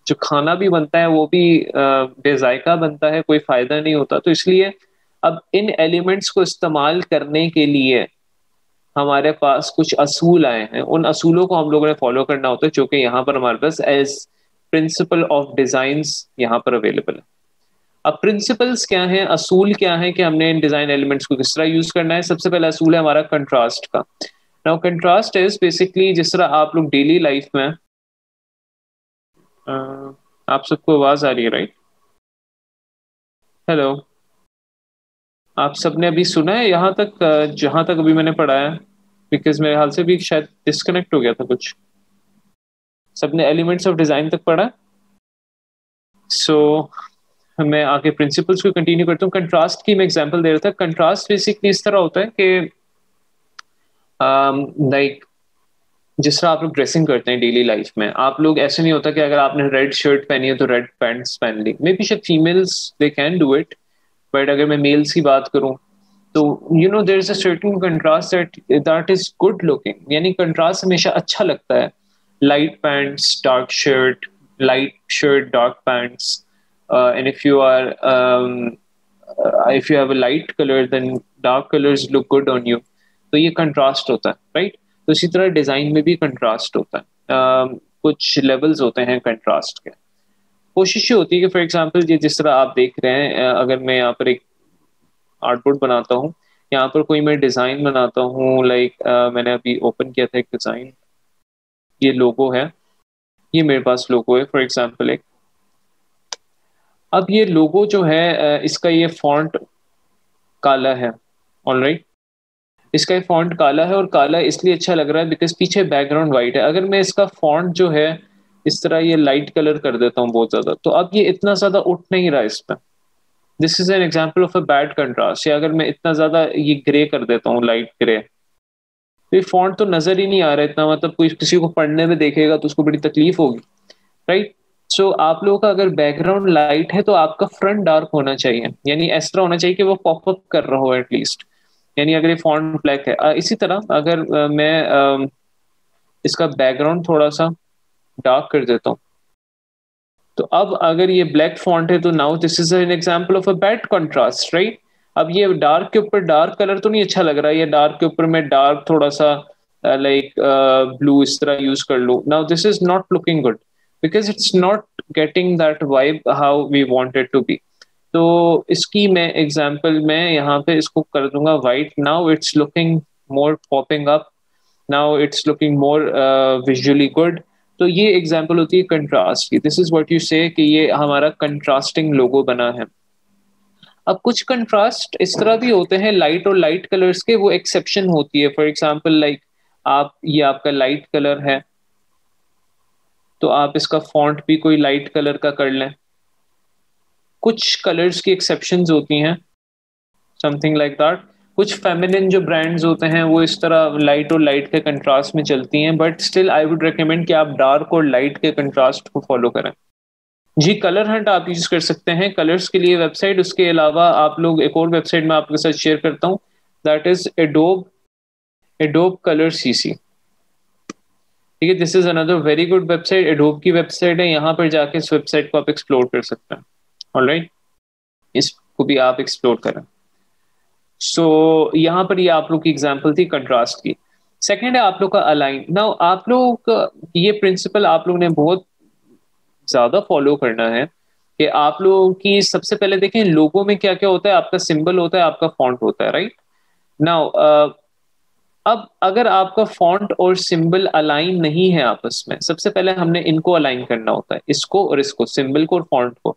जो खाना भी बनता है वो भी बेजायका बनता है, कोई फायदा नहीं होता। तो इसलिए अब इन एलिमेंट्स को इस्तेमाल करने के लिए हमारे पास कुछ असूल आए हैं, उन असूलों को हम लोगों ने फॉलो करना होता है, जो कि यहाँ पर हमारे पास एज प्रिंसिपल ऑफ डिजाइंस यहाँ पर अवेलेबल है। अब प्रिंसिपल्स क्या हैं, असूल क्या है कि हमने इन डिजाइन एलिमेंट्स को किस तरह यूज करना है। सबसे पहला असूल है हमारा कंट्रास्ट का। नाउ कंट्रास्ट इज बेसिकली, जिस तरह आप लोग डेली लाइफ में आप सबको आवाज आ रही है राइट? हेलो, आप सबने अभी सुना है यहाँ तक, जहां तक अभी मैंने पढ़ा है? बिकॉज मेरे हाल से भी शायद डिस्कनेक्ट हो गया था कुछ। सबने एलिमेंट्स ऑफ डिजाइन तक पढ़ा? सो मैं आगे प्रिंसिपल्स को कंटिन्यू करता हूँ। कंट्रास्ट की मैं एग्जांपल दे रहा था। कंट्रास्ट बेसिकली इस तरह होता है कि लाइक जिस तरह आप लोग ड्रेसिंग करते हैं डेली लाइफ में, आप लोग ऐसे नहीं होता कि अगर आपने रेड शर्ट पहनी है तो रेड पैंट्स पहन ली। मे बी शायद females they can do it, but अगर मैं मेल्स की बात करूं तो you know there is a certain contrast that is good looking, यानी कंट्रास्ट हमेशा अच्छा लगता है। Light pants dark shirt, light shirt dark pants, and if you have a light color then dark colors look good on you। तो ये contrast होता है right. तो इसी तरह डिजाइन में भी कंट्रास्ट होता है। कुछ लेवल्स होते हैं कंट्रास्ट के। कोशिश ये होती है कि फॉर एग्जांपल ये जिस तरह आप देख रहे हैं, अगर मैं यहाँ पर एक आर्टबोर्ड बनाता हूँ, यहाँ पर कोई मैं डिजाइन बनाता हूँ, लाइक मैंने अभी ओपन किया था एक डिजाइन, ये लोगो है, ये मेरे पास लोगो है फॉर एग्जांपल एक। अब ये लोगो जो है इसका ये फॉन्ट काला है, ऑलराइट। इसका ये फॉन्ट काला है, और काला इसलिए अच्छा लग रहा है बिकॉज पीछे बैकग्राउंड वाइट है। अगर मैं इसका फॉन्ट जो है इस तरह ये लाइट कलर कर देता हूँ बहुत ज्यादा, तो अब ये इतना ज्यादा उठ नहीं रहा इस पर। This is an example of a bad contrast. या अगर मैं इतना ज्यादा ये ग्रे कर देता हूँ, लाइट ग्रे, तो ये फॉन्ट तो नजर ही नहीं आ रहा इतना, मतलब कोई किसी को पढ़ने में देखेगा तो उसको बड़ी तकलीफ होगी राइट। सो आप लोगों का अगर बैकग्राउंड लाइट है तो आपका फ्रंट डार्क होना चाहिए, यानी ऐसा होना चाहिए कि वो पॉपअप कर रहा हो एटलीस्ट, यानी अगर ये फॉन्ट ब्लैक है। इसी तरह अगर मैं इसका बैकग्राउंड थोड़ा सा डार्क कर देता हूँ, तो अब अगर ये ब्लैक फॉन्ट है तो now this is an example of a bad contrast right. अब ये डार्क के ऊपर डार्क कलर तो नहीं अच्छा लग रहा है, ये डार्क के ऊपर मैं डार्क थोड़ा सा लाइक ब्लू इस तरह यूज कर लूँ, now this is not looking good because it's not getting that vibe how we want it to be. तो इसकी मैं एग्जांपल मैं यहाँ पे इसको कर दूंगा white. Now it's looking more popping up, now it's looking more visually good. तो ये एग्जांपल होती है कंट्रास्ट की। दिस इज व्हाट यू से कि ये हमारा कंट्रास्टिंग लोगो बना है। अब कुछ कंट्रास्ट इस तरह भी होते हैं लाइट और लाइट कलर्स के, वो एक्सेप्शन होती है। फॉर एग्जांपल लाइक आप, ये आपका लाइट कलर है तो आप इसका फॉन्ट भी कोई लाइट कलर का कर लें। कुछ कलर्स की एक्सेप्शंस होती हैं, समथिंग लाइक दैट। कुछ फेमिनिन जो ब्रांड्स होते हैं वो इस तरह लाइट और लाइट के कंट्रास्ट में चलती हैं, but still I would recommend कि आप डार्क और लाइट के कंट्रास्ट को फॉलो करें। जी, कलर हंट आप यूज कर सकते हैं कलर्स के लिए वेबसाइट। उसके अलावा आप लोग एक और वेबसाइट में आपके साथ शेयर करता हूँ, that is adobe colour CC. ठीक है, this is another very good website, adobe की वेबसाइट है। यहाँ पर जाके इस वेबसाइट को आप एक्सप्लोर कर सकते हैं। ऑलराइट, इसको भी आप एक्सप्लोर करें। सो यहाँ पर ये आप लोग की एग्जांपल थी कंट्रास्ट की। सेकंड है आप लोग का अलाइन। नाउ आप लोग ये प्रिंसिपल आप लोग ने बहुत ज्यादा फॉलो करना है कि आप लोगों की सबसे पहले देखें लोगों में क्या क्या होता है। आपका सिंबल होता है, आपका फॉन्ट होता है राइट। नाउ अब अगर आपका फॉन्ट और सिंबल अलाइन नहीं है आपस में, सबसे पहले हमने इनको अलाइन करना होता है, इसको और इसको, सिंबल को और फॉन्ट को।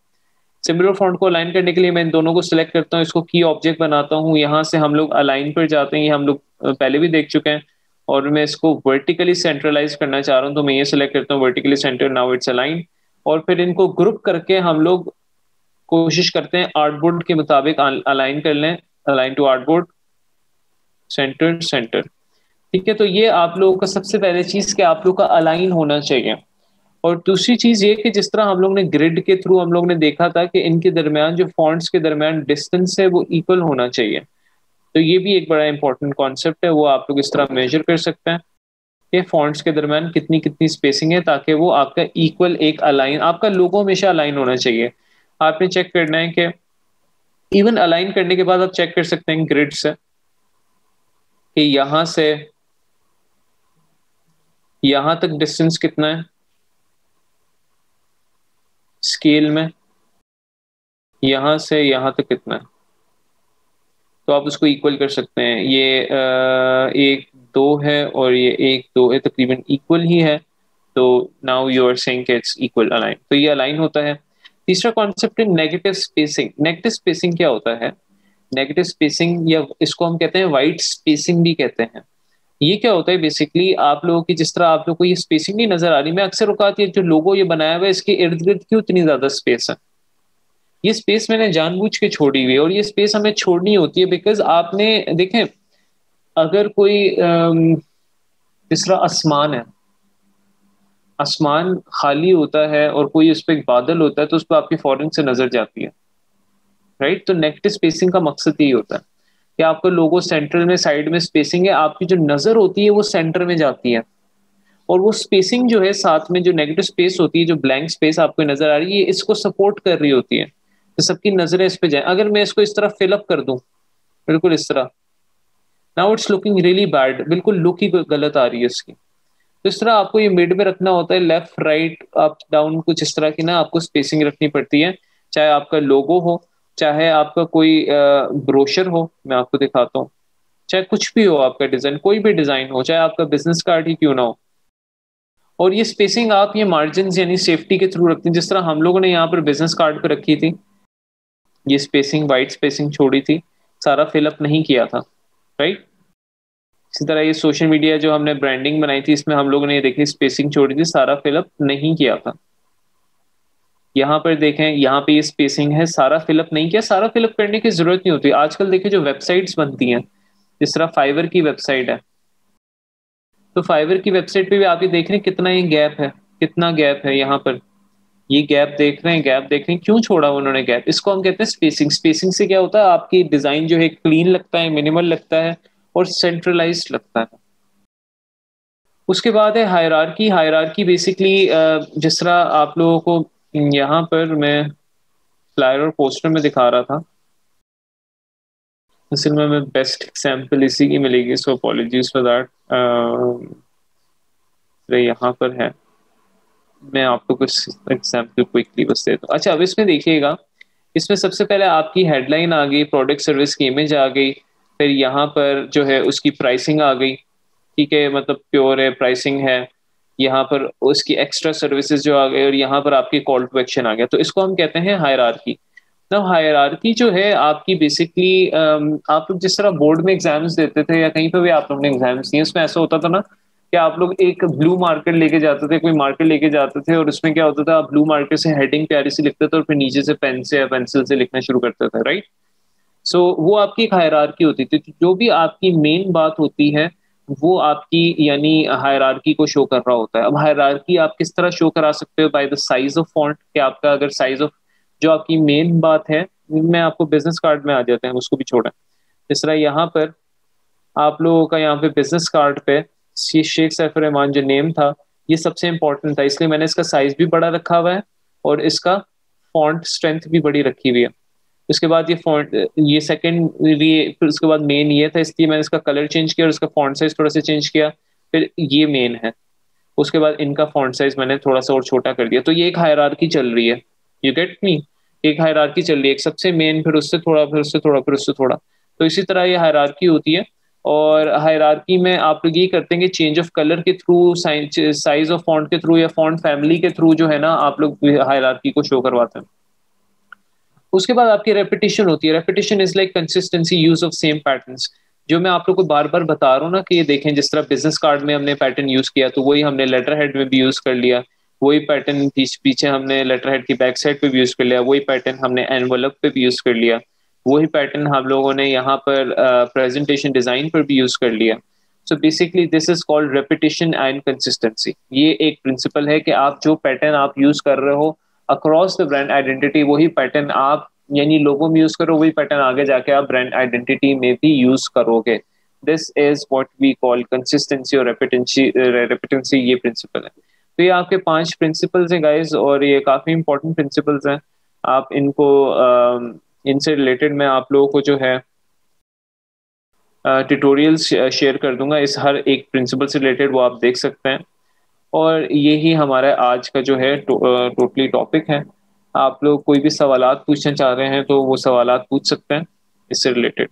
सिंबल और फॉन्ट को अलाइन करने के लिए मैं इन दोनों को सिलेक्ट करता हूँ, इसको की ऑब्जेक्ट बनाता हूँ, यहाँ से हम लोग अलाइन पर जाते हैं, ये हम लोग पहले भी देख चुके हैं। और मैं इसको वर्टिकली सेंट्रलाइज करना चाह रहा हूँ तो मैं ये सिलेक्ट करता हूँ vertically centre, now it's align. और फिर इनको ग्रुप करके हम लोग कोशिश करते हैं आर्टबोर्ड के मुताबिक अलाइन कर लें, align to artboard, centre centre. ठीक है, तो ये आप लोगों का सबसे पहले चीज कि आप लोग का अलाइन होना चाहिए। और दूसरी चीज ये कि जिस तरह हम लोग ने ग्रिड के थ्रू हम लोग ने देखा था कि इनके दरमियान जो फॉन्ट्स के दरमियान डिस्टेंस है वो इक्वल होना चाहिए। तो ये भी एक बड़ा इंपॉर्टेंट कॉन्सेप्ट है, वो आप लोग इस तरह मेजर कर सकते हैं। के फॉन्ट्स के दरम्यान कितनी कितनी स्पेसिंग है, ताकि वो आपका इक्वल एक अलाइन, आपका लोगो हमेशा अलाइन होना चाहिए। आपने चेक करना है कि इवन अलाइन करने के बाद आप चेक कर सकते हैं ग्रिड से कि यहां से यहां तक डिस्टेंस कितना है स्केल में, यहां से यहां तक कितना है, तो आप उसको इक्वल कर सकते हैं। ये 1 2 है और ये 1 2 है, तकरीबन इक्वल ही है। तो now you are saying it's equal align, तो ये अलाइन होता है। तीसरा कॉन्सेप्ट है नेगेटिव स्पेसिंग। नेगेटिव स्पेसिंग क्या होता है? नेगेटिव स्पेसिंग, या इसको हम कहते हैं वाइट स्पेसिंग भी कहते हैं। ये क्या होता है बेसिकली, आप लोगों की जिस तरह आप लोगों को ये स्पेसिंग नहीं नजर आ रही, मैं अक्सर औकात ये जो लोगो ये बनाया हुआ है इसके इर्द गिर्द क्यों इतनी ज्यादा स्पेस है, ये स्पेस मैंने जानबूझ के छोड़ी हुई है। और ये स्पेस हमें छोड़नी होती है बिकॉज आपने देखें, अगर कोई जिस तरह आसमान है, आसमान खाली होता है और कोई उस पर एक बादल होता है तो उस पर आपकी फौरन से नजर जाती है, राइट। तो नेगेटिव स्पेसिंग का मकसद यही होता है कि आपका लोगो सेंट्रल में, साइड में स्पेसिंग है, आपकी जो नजर होती है वो सेंटर में जाती है। और वो स्पेसिंग जो है साथ में जो नेगेटिव स्पेस होती है, जो ब्लैंक स्पेस आपको नजर आ रही है, ये इसको सपोर्ट कर रही होती है, तो सबकी नजरें इस पे जाए। अगर मैं इसको इस तरह फिलअप कर दूं, बिल्कुल इस तरह, now it's looking really bad, बिल्कुल लुक ही गलत आ रही है इसकी। तो इस तरह आपको ये मिड में रखना होता है, लेफ्ट राइट अप डाउन कुछ इस तरह की ना आपको स्पेसिंग रखनी पड़ती है। चाहे आपका लोगो हो, चाहे आपका कोई ब्रोशर हो, मैं आपको दिखाता हूँ, चाहे कुछ भी हो आपका डिजाइन, कोई भी डिजाइन हो, चाहे आपका बिजनेस कार्ड ही क्यों ना हो। और ये स्पेसिंग आप ये मार्जिन यानी सेफ्टी के थ्रू रखते हैं, जिस तरह हम लोगों ने यहाँ पर बिजनेस कार्ड पे रखी थी, ये स्पेसिंग वाइट स्पेसिंग छोड़ी थी, सारा फिलअप नहीं किया था, राइट। इसी तरह ये सोशल मीडिया जो हमने ब्रांडिंग बनाई थी, इसमें हम लोगों ने ये देखी स्पेसिंग छोड़ी थी, सारा फिलअप नहीं किया था। यहाँ पर देखें, यहाँ पे ये स्पेसिंग है, सारा फिलअप नहीं किया। सारा फिलअप करने की जरूरत नहीं होती। आजकल देखिए जो वेबसाइट्स बनती हैं, जिस तरह फाइवर की वेबसाइट है, तो फाइवर की वेबसाइट पे भी आप ये देख रहे हैं कितना ये गैप है, कितना गैप है यहाँ पर, ये गैप देख रहे हैं, गैप देख रहे हैं, क्यों छोड़ा उन्होंने गैप? इसको हम कहते हैं स्पेसिंग। स्पेसिंग से क्या होता है, आपकी डिजाइन जो है क्लीन लगता है, मिनिमल लगता है और सेंट्रलाइज्ड लगता है। उसके बाद है हायरार्की। हायरार्की बेसिकली जिस तरह आप लोगों को यहाँ पर मैं फ्लायर और पोस्टर में दिखा रहा था, असल में मैं बेस्ट एग्जांपल इसी की मिलेगी, सो अपॉलॉजीज फॉर दैट। यहाँ पर है, मैं आपको कुछ एग्जांपल क्विकली बस देता हूँ। अच्छा, अब इसमें देखिएगा, इसमें सबसे पहले आपकी हेडलाइन आ गई, प्रोडक्ट सर्विस की इमेज आ गई, फिर यहाँ पर जो है उसकी प्राइसिंग आ गई, ठीक है, मतलब प्योर है, प्राइसिंग है। यहाँ पर उसकी एक्स्ट्रा सर्विसेज जो आ गए, और यहाँ पर आपकी कॉल टू एक्शन आ गया। तो इसको हम कहते हैं हायरार्की। ना हायरार्की जो है आपकी बेसिकली, आप लोग जिस तरह बोर्ड में एग्जाम्स देते थे या कहीं पे भी आप लोग ने एग्जाम्स दिए, उसमें ऐसा होता था ना कि आप लोग एक ब्लू मार्कर लेके जाते थे, कोई मार्कर लेके जाते थे, और उसमें क्या होता था, आप ब्लू मार्कर से हेडिंग प्यारी सी लिखते थे और फिर नीचे से पेन से या पेंसिल से लिखना शुरू करते थे, राइट। सो वो आपकी एक हायरार्की होती थी। तो जो भी आपकी मेन बात होती है वो आपकी यानी हायरार्की को शो कर रहा होता है। अब हायरार्की आप किस तरह शो करा सकते हो? By the size of font, कि आपका अगर साइज ऑफ जो आपकी मेन बात है, मैं आपको बिजनेस कार्ड में आ जाते हैं, उसको भी छोड़ें। जिस तरह यहाँ पर आप लोगों का यहाँ पे बिजनेस कार्ड पे शेख सैफ रहमान जो नेम था, ये सबसे इंपॉर्टेंट था, इसलिए मैंने इसका साइज भी बड़ा रखा हुआ है और इसका फॉन्ट स्ट्रेंथ भी बड़ी रखी हुई है। उसके बाद ये फॉन्ट, ये सेकेंडरी, फिर उसके बाद मेन ये था, इसलिए मैंने इसका कलर चेंज किया और इसका फॉन्ट साइज थोड़ा सा चेंज किया। फिर ये मेन है, उसके बाद इनका फॉन्ट साइज मैंने थोड़ा सा और छोटा कर दिया। तो ये एक हायरार्की चल रही है, यू गेट मी, एक हायरार्की चल रही है, एक सबसे मेन, फिर उससे थोड़ा, फिर उससे थोड़ा, फिर उससे थोड़ा। तो इसी तरह ये हायरार्की होती है। और हायरार्की में आप लोग ये करते हैं कि चेंज ऑफ कलर के थ्रू, साइज ऑफ फॉन्ट के थ्रू या फॉन्ट फैमिली के थ्रू जो है ना, आप लोग हायरार्की को शो करवाते हैं। उसके बाद आपकी रेपिटेशन होती है। Repetition is like consistency, use of same patterns. जो मैं आप लोग को बार बार बता रहा हूँ ना, कि ये देखें, जिस तरह बिजनेस कार्ड में हमने पैटर्न यूज किया, तो वही हमने लेटर हेड में भी यूज कर लिया, वही पैटर्न पीछे हमने लेटर हेड की बैक साइड पे भी यूज कर लिया, वही पैटर्न हमने एनवलप पे भी यूज कर लिया, वही पैटर्न हम लोगों ने यहाँ पर प्रेजेंटेशन डिजाइन पर भी यूज कर लिया। So basically this is called repetition and consistency. ये एक प्रिंसिपल है कि आप जो पैटर्न आप यूज कर रहे हो अक्रॉस द ब्रांड आइडेंटिटी, वही पैटर्न आप यानी लोगों में यूज करो, वही पैटर्न आगे जाके आप ब्रांड आइडेंटिटी में भी यूज करोगे। This is what we call consistency और रेपिटेंसी, ये प्रिंसिपल है। तो ये आपके 5 प्रिंसिपल्स हैं गाइस, और ये काफी इंपॉर्टेंट प्रिंसिपल्स हैं। आप इनको इनसे रिलेटेड मैं आप लोगों को जो है ट्यूटोरियल्स शेयर कर दूंगा, इस हर एक प्रिंसिपल से रिलेटेड, वो आप देख सकते हैं। और यही हमारा आज का जो है टोटली टॉपिक है। आप लोग कोई भी सवालात पूछना चाह रहे हैं तो वो सवालात पूछ सकते हैं इससे रिलेटेड।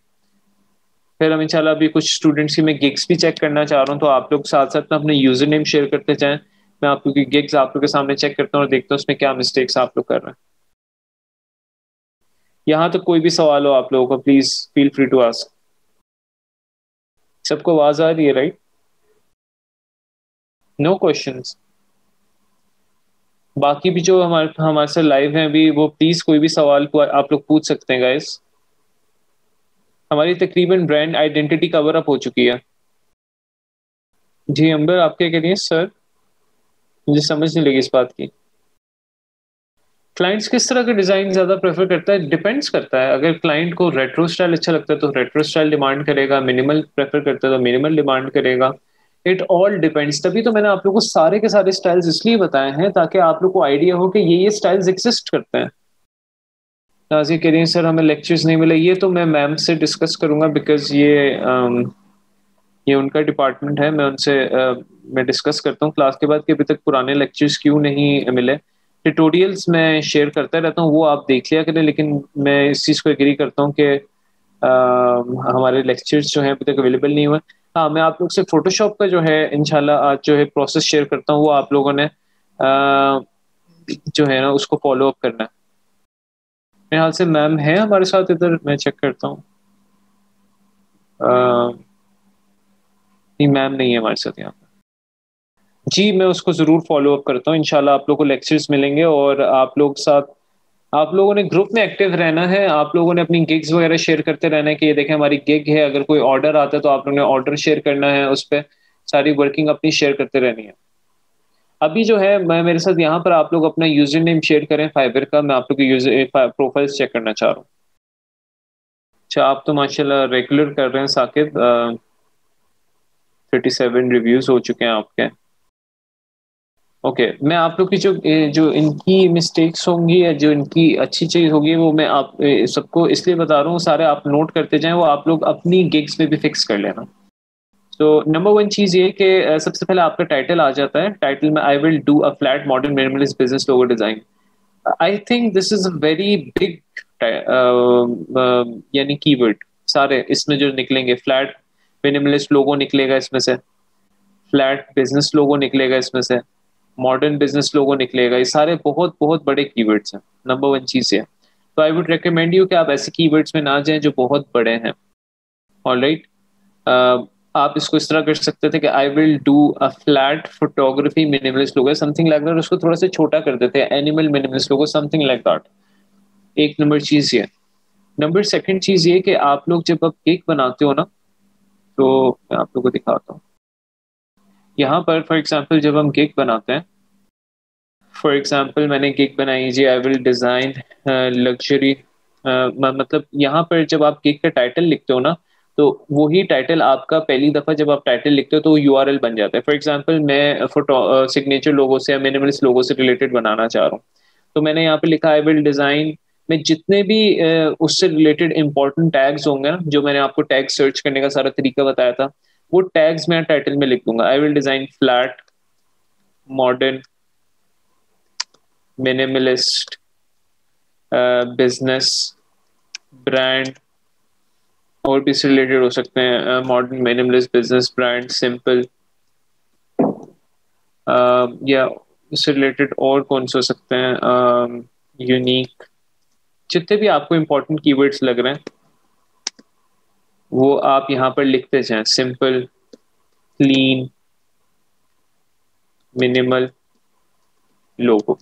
फिर हम इंशाल्लाह अभी कुछ स्टूडेंट्स की मैं गिग्स भी चेक करना चाह रहा हूँ, तो आप लोग साथ साथ में अपने यूजर नेम शेयर करते जाएं। मैं आप लोग की गिग्स आप लोग के सामने चेक करता हूँ और देखता हूँ उसमें क्या मिस्टेक्स आप लोग कर रहे हैं। यहाँ तक कोई भी सवाल हो आप लोगों को, please feel free to ask. सबको आवाज आ रही है राइट? Know questions? बाकी भी जो हमारे हमारे साथ लाइव हैं अभी, वो प्लीज कोई भी सवाल आप लोग पूछ सकते हैं गाइस। हमारी तकरीबन ब्रांड आइडेंटिटी कवर अप हो चुकी है। जी अंबर, आप क्या कह रही हैं सर? मुझे समझ नहीं लगी इस बात की। क्लाइंट्स किस तरह का डिजाइन ज्यादा प्रेफर करता है, डिपेंड्स करता है। अगर क्लाइंट को रेट्रो स्टाइल अच्छा लगता है तो रेट्रो स्टाइल डिमांड करेगा, मिनिमल प्रेफर करता है तो मिनिमल डिमांड करेगा। It all depends. तभी तो मैंने आप लोगों को सारे के सारे स्टाइल्स इसलिए बताए हैं ताकि आप लोग को आइडिया हो कि ये स्टाइल्स एग्जिस्ट करते हैं। नाजी कह रही हैं सर हमें लेक्चर्स नहीं मिले, ये तो मैं मैम से डिस्कस करूंगा, बिकॉज ये उनका डिपार्टमेंट है। मैं उनसे मैं डिस्कस करता हूँ क्लास के बाद कि अभी तक पुराने लेक्चर्स क्यों नहीं मिले। ट्यूटोरियल्स मैं शेयर करता रहता हूँ, वो आप देख लिया करें, लेकिन मैं इस चीज़ को एग्री करता हूँ कि हमारे लेक्चर्स जो हैं अभी तक अवेलेबल नहीं हुए। हाँ, मैं आप लोग से फोटोशॉप का जो है इंशाल्लाह आज जो है प्रोसेस शेयर करता हूँ, वो आप लोगों ने जो है ना उसको फॉलो अप करना है। मेरे ख्याल से मैम है हमारे साथ इधर, मैं चेक करता हूँ। नहीं, मैम नहीं है हमारे साथ यहाँ पर। जी मैं उसको ज़रूर फॉलो अप करता हूँ इंशाल्लाह। आप लोग को लेक्चर्स मिलेंगे और आप लोग साथ, आप लोगों ने ग्रुप में एक्टिव रहना है। आप लोगों ने अपनी गिग्स वगैरह शेयर करते रहना है कि ये देखें हमारी गिग है। अगर कोई ऑर्डर आता है तो आप लोगों ने ऑर्डर शेयर करना है, उस पर सारी वर्किंग अपनी शेयर करते रहनी है। अभी जो है मैं मेरे साथ यहाँ पर आप लोग अपना यूजर नेम शेयर करें फाइबर का, मैं आप लोग की यूजर प्रोफाइल्स चेक करना चाह रहा हूँ। अच्छा, आप तो माशाल्लाह रेगुलर कर रहे हैं साकिब। 37 रिव्यूज हो चुके हैं आपके। ओके मैं आप लोग की जो इनकी मिस्टेक्स होंगी या जो इनकी अच्छी चीज होगी वो मैं आप सबको इसलिए बता रहा हूँ, सारे आप नोट करते जाएं, वो आप लोग अपनी गिग्स में भी फिक्स कर लेना। तो नंबर 1 चीज ये कि सबसे पहले आपका टाइटल आ जाता है। टाइटल में I will do a flat modern minimalist business logo design. I think this is a very big यानी कीवर्ड। सारे इसमें जो निकलेंगे, फ्लैट मिनिमलिस्ट लोगो निकलेगा इसमें से, फ्लैट बिजनेस लोगो निकलेगा इसमें से, मॉडर्न बिजनेस लोगो निकलेगा। ये सारे बहुत बहुत बड़े कीवर्ड्स हैं। नंबर 1 चीज है, तो आई वुड रिकमेंड यू कि आप ऐसे कीवर्ड्स में ना जाएं जो बहुत बड़े हैं। ऑलराइट, आप इसको इस तरह कर सकते थे कि I will do a flat photography minimalist logo, something like that. उसको थोड़ा सा छोटा कर देते हैं, animal minimalist logo, something like that. एक नंबर चीज ये। नंबर सेकंड चीज ये कि आप लोग जब आप केक बनाते हो ना, तो मैं आप लोगों को दिखाता हूँ। यहाँ पर फॉर एग्जाम्पल जब हम केक बनाते हैं, फॉर एग्जाम्पल मैंने केक बनाई जी, आई विल डिजाइन लग्जरी, मतलब यहाँ पर जब आप केक का टाइटल लिखते हो ना, तो वही टाइटल आपका पहली दफा जब आप टाइटल लिखते हो तो वो यूआरएल बन जाता है। फॉर एग्जाम्पल मैं फोटो सिग्नेचर लोगो से या मिनिमलिस्ट लोगो से रिलेटेड बनाना चाह रहा हूँ, तो मैंने यहाँ पे लिखा आई विल डिजाइन में जितने भी उससे रिलेटेड इंपॉर्टेंट टैग्स होंगे ना, जो मैंने आपको टैग सर्च करने का सारा तरीका बताया था, वो टैग्स मैं टाइटल में लिख दूंगा। आई will design flat modern minimalist business brand, और भी इससे रिलेटेड हो सकते हैं, modern minimalist business brand simple, या इससे रिलेटेड और कौन से हो सकते हैं, यूनिक। जितने भी आपको इंपॉर्टेंट कीवर्ड्स लग रहे हैं वो आप यहाँ पर लिखते जाएं। सिंपल, क्लीन, मिनिमल लोगो।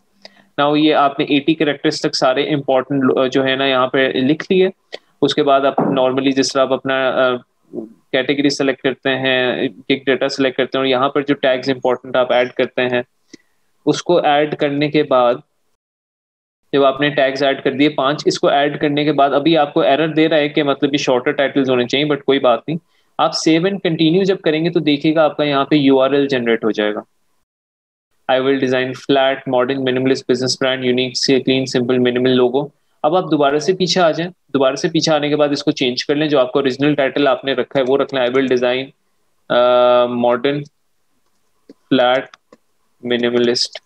नाउ ये आपने 80 कैरेक्टर्स तक सारे इंपॉर्टेंट जो है ना यहाँ पे लिख लिए। उसके बाद आप नॉर्मली जिस तरह आप अपना कैटेगरी सेलेक्ट करते हैं, गिग डेटा सेलेक्ट करते हैं, और यहाँ पर जो टैग्स इंपॉर्टेंट आप ऐड करते हैं, उसको ऐड करने के बाद जब आपने टैग्स ऐड कर दिए 5, इसको ऐड करने के बाद अभी आपको एरर दे रहा है कि मतलब ये शॉर्टर टाइटल्स होने चाहिए, बट कोई बात नहीं। आप सेव एंड कंटिन्यू जब करेंगे तो देखिएगा आपका यहाँ पे यूआरएल जनरेट हो जाएगा। आई will design flat modern minimalist business brand unique से क्लीन सिंपल मिनिमल लोगो। अब आप दोबारा से पीछे आ जाएं, दोबारा से पीछे आने के बाद इसको चेंज कर लें, जो आपका ओरिजिनल टाइटल आपने रखा है वो रख लें, I will design modern flat minimalist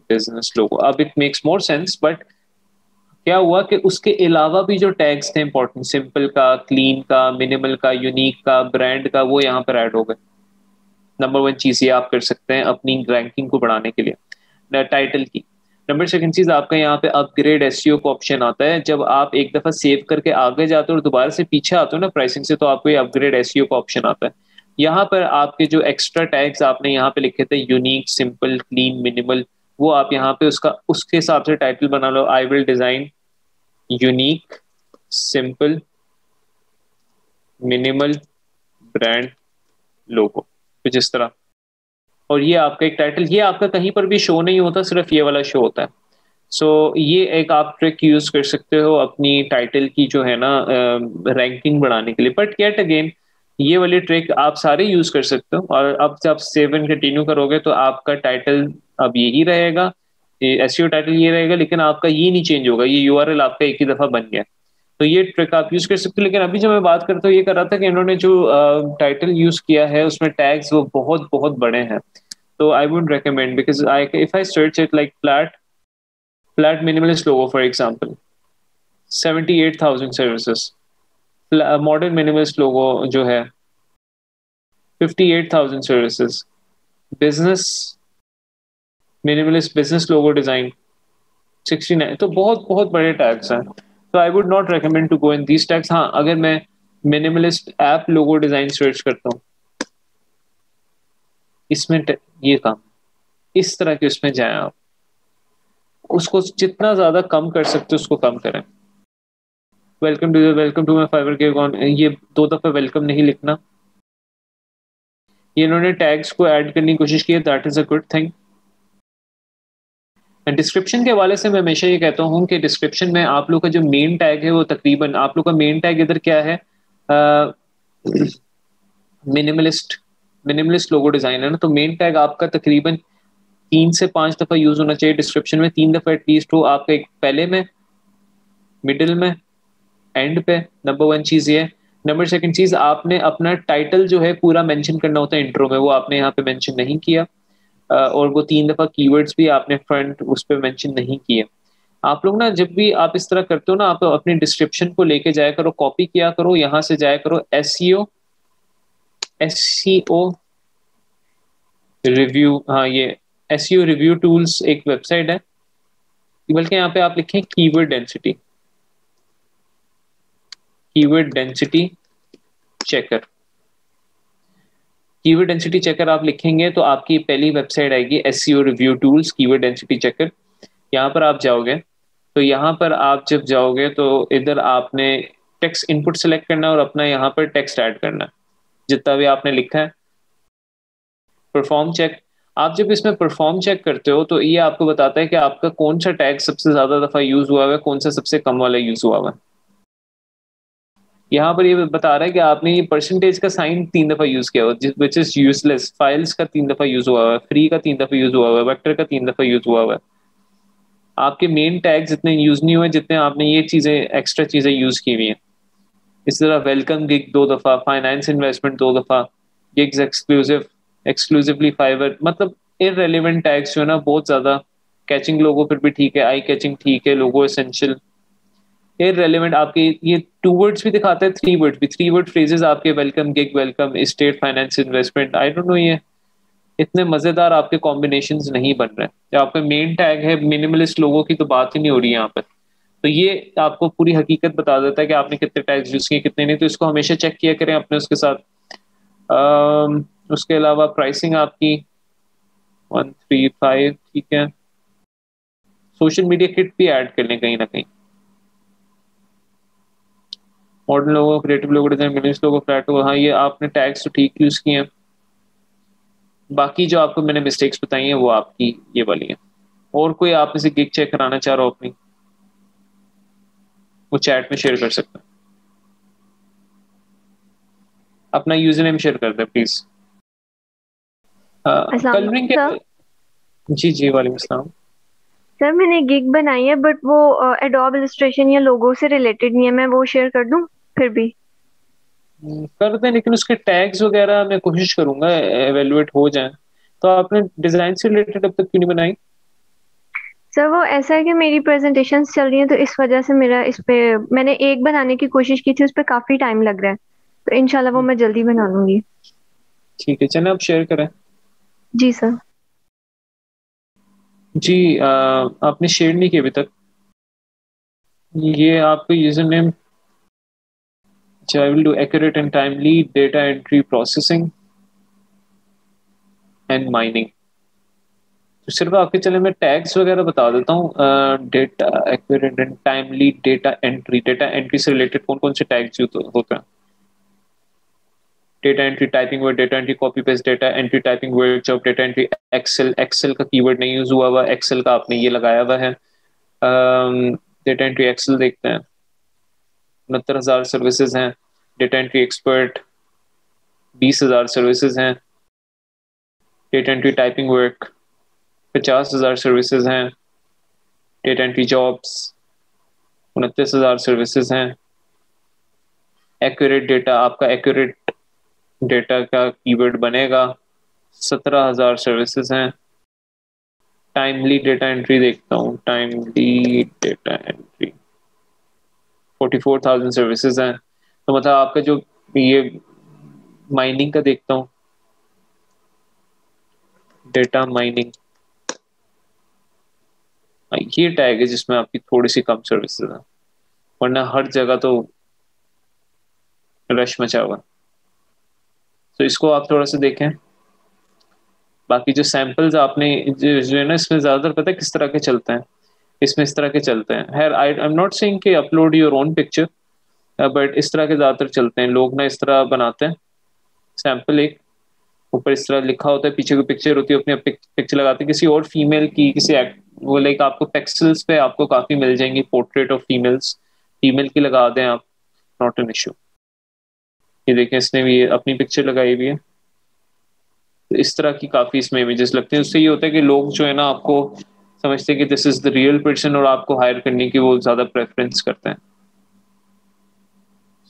business logo. अब it makes more sense, but क्या हुआ कि उसके अलावा भी जो टैग्स थे इंपॉर्टेंट, सिंपल का, क्लीन का, मिनिमल का, यूनिक का, ब्रांड का, वो यहाँ पर ऐड हो गए। नंबर वन चीज ये आप कर सकते हैं अपनी रैंकिंग को बढ़ाने के लिए टाइटल की। नंबर सेकंड चीज आपका यहाँ पे अपग्रेड एसईओ का ऑप्शन आता है। जब आप एक दफा सेव करके आगे जाते हो और दोबारा से पीछे आते हो ना प्राइसिंग से, तो आपको ये अपग्रेड एसईओ का ऑप्शन आता है। यहाँ पर आपके जो एक्स्ट्रा टैग्स आपने यहाँ पे लिखे थे, यूनिक, सिंपल, क्लीन, मिनिमल, वो आप यहाँ पे उसका उसके हिसाब से टाइटल बना लो। I will design unique, simple, minimal brand logo, कुछ इस तरह। और ये आपका एक टाइटल, ये आपका कहीं पर भी शो नहीं होता, सिर्फ ये वाला शो होता है। सो ये एक आप ट्रिक यूज कर सकते हो अपनी टाइटल की जो है ना रैंकिंग बढ़ाने के लिए। बट येट अगेन ये वाली ट्रिक आप सारे यूज कर सकते हो। और अब जब सेव एंड कंटिन्यू करोगे तो आपका टाइटल अब यही रहेगा, एसईओ टाइटल ये रहेगा, लेकिन आपका ये नहीं चेंज होगा, ये यूआरएल आपका एक ही दफा बन गया। तो ये ट्रिक आप यूज कर सकते हो। लेकिन अभी जो मैं बात करता हूँ, ये कर रहा था कि इन्होंने जो टाइटल यूज किया है उसमें टैग्स वो बहुत बहुत बड़े हैं। तो I would recommend, because if I search it like flat minimalist logo for example, 78,000 services, modern minimalist logo जो है 58,000 services, business minimalist business logo design 69, तो बहुत बहुत बड़े टैग्स हैं। तो I would not recommend to go in these tags. हाँ, अगर मैं minimalist app logo design search करता हूँ, इसमें ये काम, इस तरह के उसमें जाएं आप, उसको जितना ज्यादा कम कर सकते हो उसको कम करें। वेलकम टू माई फाइबर के अकाउंट, ये दो दफा वेलकम नहीं लिखना। ये इन्होंने टैग्स को ऐड करने की कोशिश की है, that is a good thing. Description के हवाले से मैं हमेशा ये कहता हूँ कि डिस्क्रिप्शन में आप लोग का जो मेन टैग है वो तकरीबन आप लोग का मेन टैग इधर क्या है, मिनिमलिस्ट मिनिमलिस्ट लोगो डिजाइन है ना, तो मेन टैग आपका तकरीबन 3 से 5 दफा यूज होना चाहिए डिस्क्रिप्शन में। 3 दफा एटलीस्ट हो आपका, एक पहले में, मिडिल में, एंड पे। नंबर वन चीज ये है। नंबर सेकंड चीज, आपने अपना टाइटल जो है पूरा मेंशन करना होता है इंट्रो में, वो आपने यहाँ पे मेंशन नहीं किया। और वो 3 दफा कीवर्ड्स भी आपने फ्रंट उस पर मेंशन नहीं किए। आप लोग ना जब भी आप इस तरह करते हो ना, आप अपनी डिस्क्रिप्शन को लेके जाया करो, कॉपी किया करो, यहाँ से जाया करो एसईओ रिव्यू, हाँ ये एसईओ रिव्यू टूल्स एक वेबसाइट है, बल्कि यहाँ पे आप लिखें keyword density checker. Keyword density checker आप लिखेंगे तो आपकी पहली वेबसाइट आएगी SEO review tools keyword density checker. यहाँ पर आप जाओगे, तो यहाँ पर आप जब जाओगे तो इधर आपने टेक्स्ट इनपुट सेलेक्ट करना है और अपना यहाँ पर टेक्स्ट ऐड करना है जितना भी आपने लिखा है। परफॉर्म चेक, आप जब इसमें परफॉर्म चेक करते हो तो ये आपको बताता है कि आपका कौन सा टैग सबसे ज्यादा दफा यूज हुआ है, कौन सा सबसे कम वाला यूज हुआ है। यहाँ पर ये बता रहा है कि आपने ये परसेंटेज का साइन 3 दफा यूज किया हुआ, विच इज यूजलेस। फाइल्स का 3 दफा यूज हुआ है, फ्री का 3 दफा यूज हुआ है, वेक्टर का 3 दफा यूज हुआ है। आपके मेन टैग्स इतने यूज नहीं हुए जितने आपने ये चीजें एक्स्ट्रा चीजें यूज की हुई हैं। इस तरह वेलकम गिग 2 दफा, फाइनेंस इन्वेस्टमेंट 2 दफा, गिग्स एक्सक्लूसिवली फाइवर, मतलब इररेलेवेंट टैग्स जो है ना बहुत ज्यादा। कैचिंग लोगो फिर भी ठीक है, आई कैचिंग ठीक है, लोगो एसेंशियल, इररेलेवेंट आपके ये 2 वर्ड्स भी दिखाता है, 3 वर्ड भी, 3 वर्ड फ्रेजेस आपके, welcome gig, welcome state, finance investment. I don't know, ये इतने मजेदार आपके कॉम्बिनेशंस नहीं बन रहे। जो आपका मेन टैग है मिनिमलिस्ट लोगों की तो बात ही नहीं हो रही यहाँ पर। तो ये आपको पूरी हकीकत बता देता है कि आपने कितने टैग्स यूज किए कितने नहीं, तो इसको हमेशा चेक किया करें अपने उसके साथ। उसके अलावा प्राइसिंग आपकी 135 ठीक है। सोशल मीडिया किट भी ऐड कर लें कहीं ना कहीं। मॉडर्न लोगो, क्रिएटिव लोगो डिजाइन, मिनिमलिस्ट लोगो, फ्लैट लोगो, हाँ ये आपने टैग्स तो ठीक यूज किए हैं। बाकी जो आपको मैंने मिस्टेक्स बताई हैं वो आपकी ये वाली हैं। और कोई आप इसे गिग चेक कराना चाह रहा हो अपनी, वो चैट में शेयर कर सकते हैं। अपना यूजर नेम शेयर कर दे प्लीज। अस्सलाम कलरिंग वालेकुम सर। के, जी जी वालेकुम सलाम। सर मैंने गिग बनाई है बट वो एडोब इलस्ट्रेशन या लोगो से रिलेटेड नहीं है, मैं वो शेयर कर दूं फिर भी? कर दें, लेकिन उसके टैग्स वगैरह मैं कोशिश करूंगा एवेलुएट हो जाए। तो आपने डिजाइन से रिलेटेड अब तक क्यों नहीं बनाई? सर वो ऐसा है कि मेरी प्रेजेंटेशंस चल रही हैं तो इस वजह से मेरा इस पे, मैंने एक बनाने की कोशिश की थी, उस पे काफी टाइम लग रहा है, तो इंशाल्लाह वो मैं जल्दी बना लूंगी। ठीक है, चलें आप शेयर करें। जी सर। जी आपने शेयर नहीं किया अभी तक। ये आपका user name, I will do accurate and timely data entry processing and mining. तो सिर्फ आपके, चले मैं टैग्स वगैरह बता देता हूँ। Data accurate and timely data entry से रिलेटेड कौन कौन से टैग्स होते हैं? Data entry typing word, data entry copy paste, data entry typing word job, data entry Excel, Excel का कीवर्ड नहीं यूज हुआ हुआ, एक्सेल का आपने ये लगाया हुआ है। डेटा एंट्री एक्सेल देखते हैं, 69,000 सर्विसेज हैं। डेटा एंट्री एक्सपर्ट, 20,000 सर्विसेज हैं। Data entry typing work, 50,000 services हैं। डेटा एंट्री जॉब्स, 29,000 सर्विसेज हैं। एक्यूरेट डेटा, आपका एक्यूरेट डेटा का कीवर्ड बनेगा, 17,000 सर्विसेज हैं। टाइमली डेटा एंट्री देखता हूँ, टाइमली डेटा एंट्री, 44,000 सर्विसेज हैं। तो मतलब आपका जो ये माइनिंग का देखता हूँ, डेटा माइनिंग, ये टैग है जिसमें आपकी थोड़ी सी कम सर्विसेज है, वरना हर जगह तो रश मचा हुआ। तो इसको आप थोड़ा सा देखें। बाकी जो सैंपल्स आपने जो है ना, इसमें ज्यादातर पता है किस तरह के चलते हैं? इसमें इस तरह के चलते हैं, खैर आई एम नॉट सेइंग कि upload your own picture, but इस तरह के ज्यादातर चलते हैं। लोग ना इस तरह बनाते हैं सैंपल, एक ऊपर इस तरह लिखा होता है, पीछे कोई पिक्चर होती है, अपनी पिक्चर लगाते हैं किसी और फीमेल की, किसी वो लाइक आपको टेक्सल्स पे आपको काफी मिल जाएंगी, पोर्ट्रेट ऑफ फीमेल्स, फीमेल की लगा दें आप, नॉट एन इशू। ये देखें, इसने भी अपनी पिक्चर लगाई हुई है। तो इस तरह की काफी इसमें इमेजेस लगते हैं। उससे ये होता है कि लोग जो है ना आपको समझते हैं कि this is the real person, और आपको हायर करने की वो ज्यादा प्रेफरेंस करते हैं।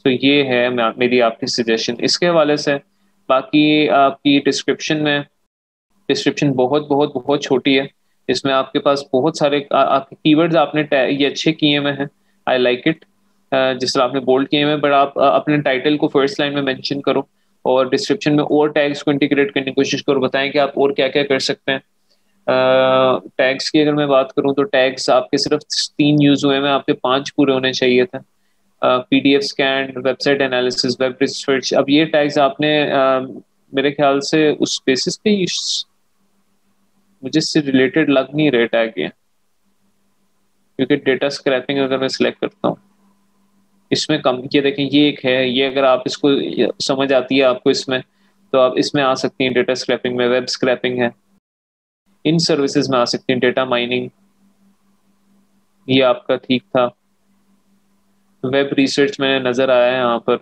तो ये है मेरी आपकी सजेशन इसके हवाले से। बाकी आपकी डिस्क्रिप्शन में, डिस्क्रिप्शन बहुत बहुत बहुत छोटी है। इसमें आपके पास बहुत सारे आपके कीवर्ड्स आपने ये अच्छे किए हुए हैं, आई लाइक इट, जिस तरह आपने बोल्ड किए हुए हैं। बट आप अपने टाइटल को फर्स्ट लाइन में मेंशन करो, और डिस्क्रिप्शन में और टैग्स को इंटीग्रेट करने की कोशिश करो, बताएं कि आप और क्या क्या कर सकते हैं। टैग्स की अगर मैं बात करूं तो टैग्स आपके सिर्फ 3 यूज हुए हैं, आपके 5 पूरे होने चाहिए थे। PDF scan, website analysis, web research, अब ये टैग्स आपने मेरे ख्याल से उस बेसिस पे मुझे इससे रिलेटेड लग नहीं रहे टैग ये, क्योंकि डेटा स्क्रैपिंग अगर मैं सिलेक्ट करता हूँ, इसमें कम, ये देखें ये एक है, ये अगर आप इसको समझ आती है आपको इसमें, तो आप इसमें आ सकती हैं। डेटा स्क्रैपिंग में वेब स्क्रैपिंग है, इन सर्विसेज में आ सकती हैं। डेटा माइनिंग, ये आपका ठीक था। वेब रिसर्च में नजर आया है यहाँ पर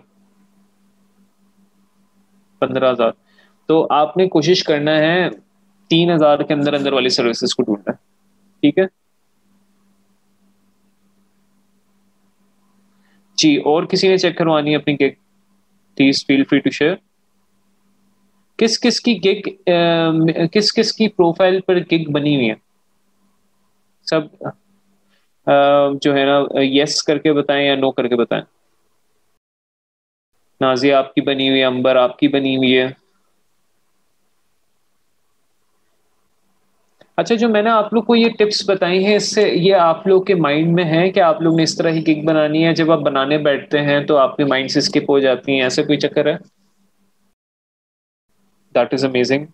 15,000। तो आपने कोशिश करना है 3,000 के अंदर अंदर वाली सर्विसेज को ढूंढना है, ठीक है जी। और किसी ने चेक करवानी है अपनी gig, please feel free to share. किस किस की गिग, किस किस की प्रोफाइल पर गिग बनी हुई है? सब जो है ना, यस करके बताएं या नो करके बताएं। नाजिया आपकी बनी हुई है, अंबर आपकी बनी हुई है। अच्छा, जो मैंने आप लोग को ये टिप्स बताई हैं, इससे ये आप लोग के माइंड में है कि आप लोग ने इस तरह की गिग बनानी है, जब आप बनाने बैठते हैं तो आपके माइंड से स्किप हो जाती हैं, ऐसा कोई चक्कर है? That is amazing.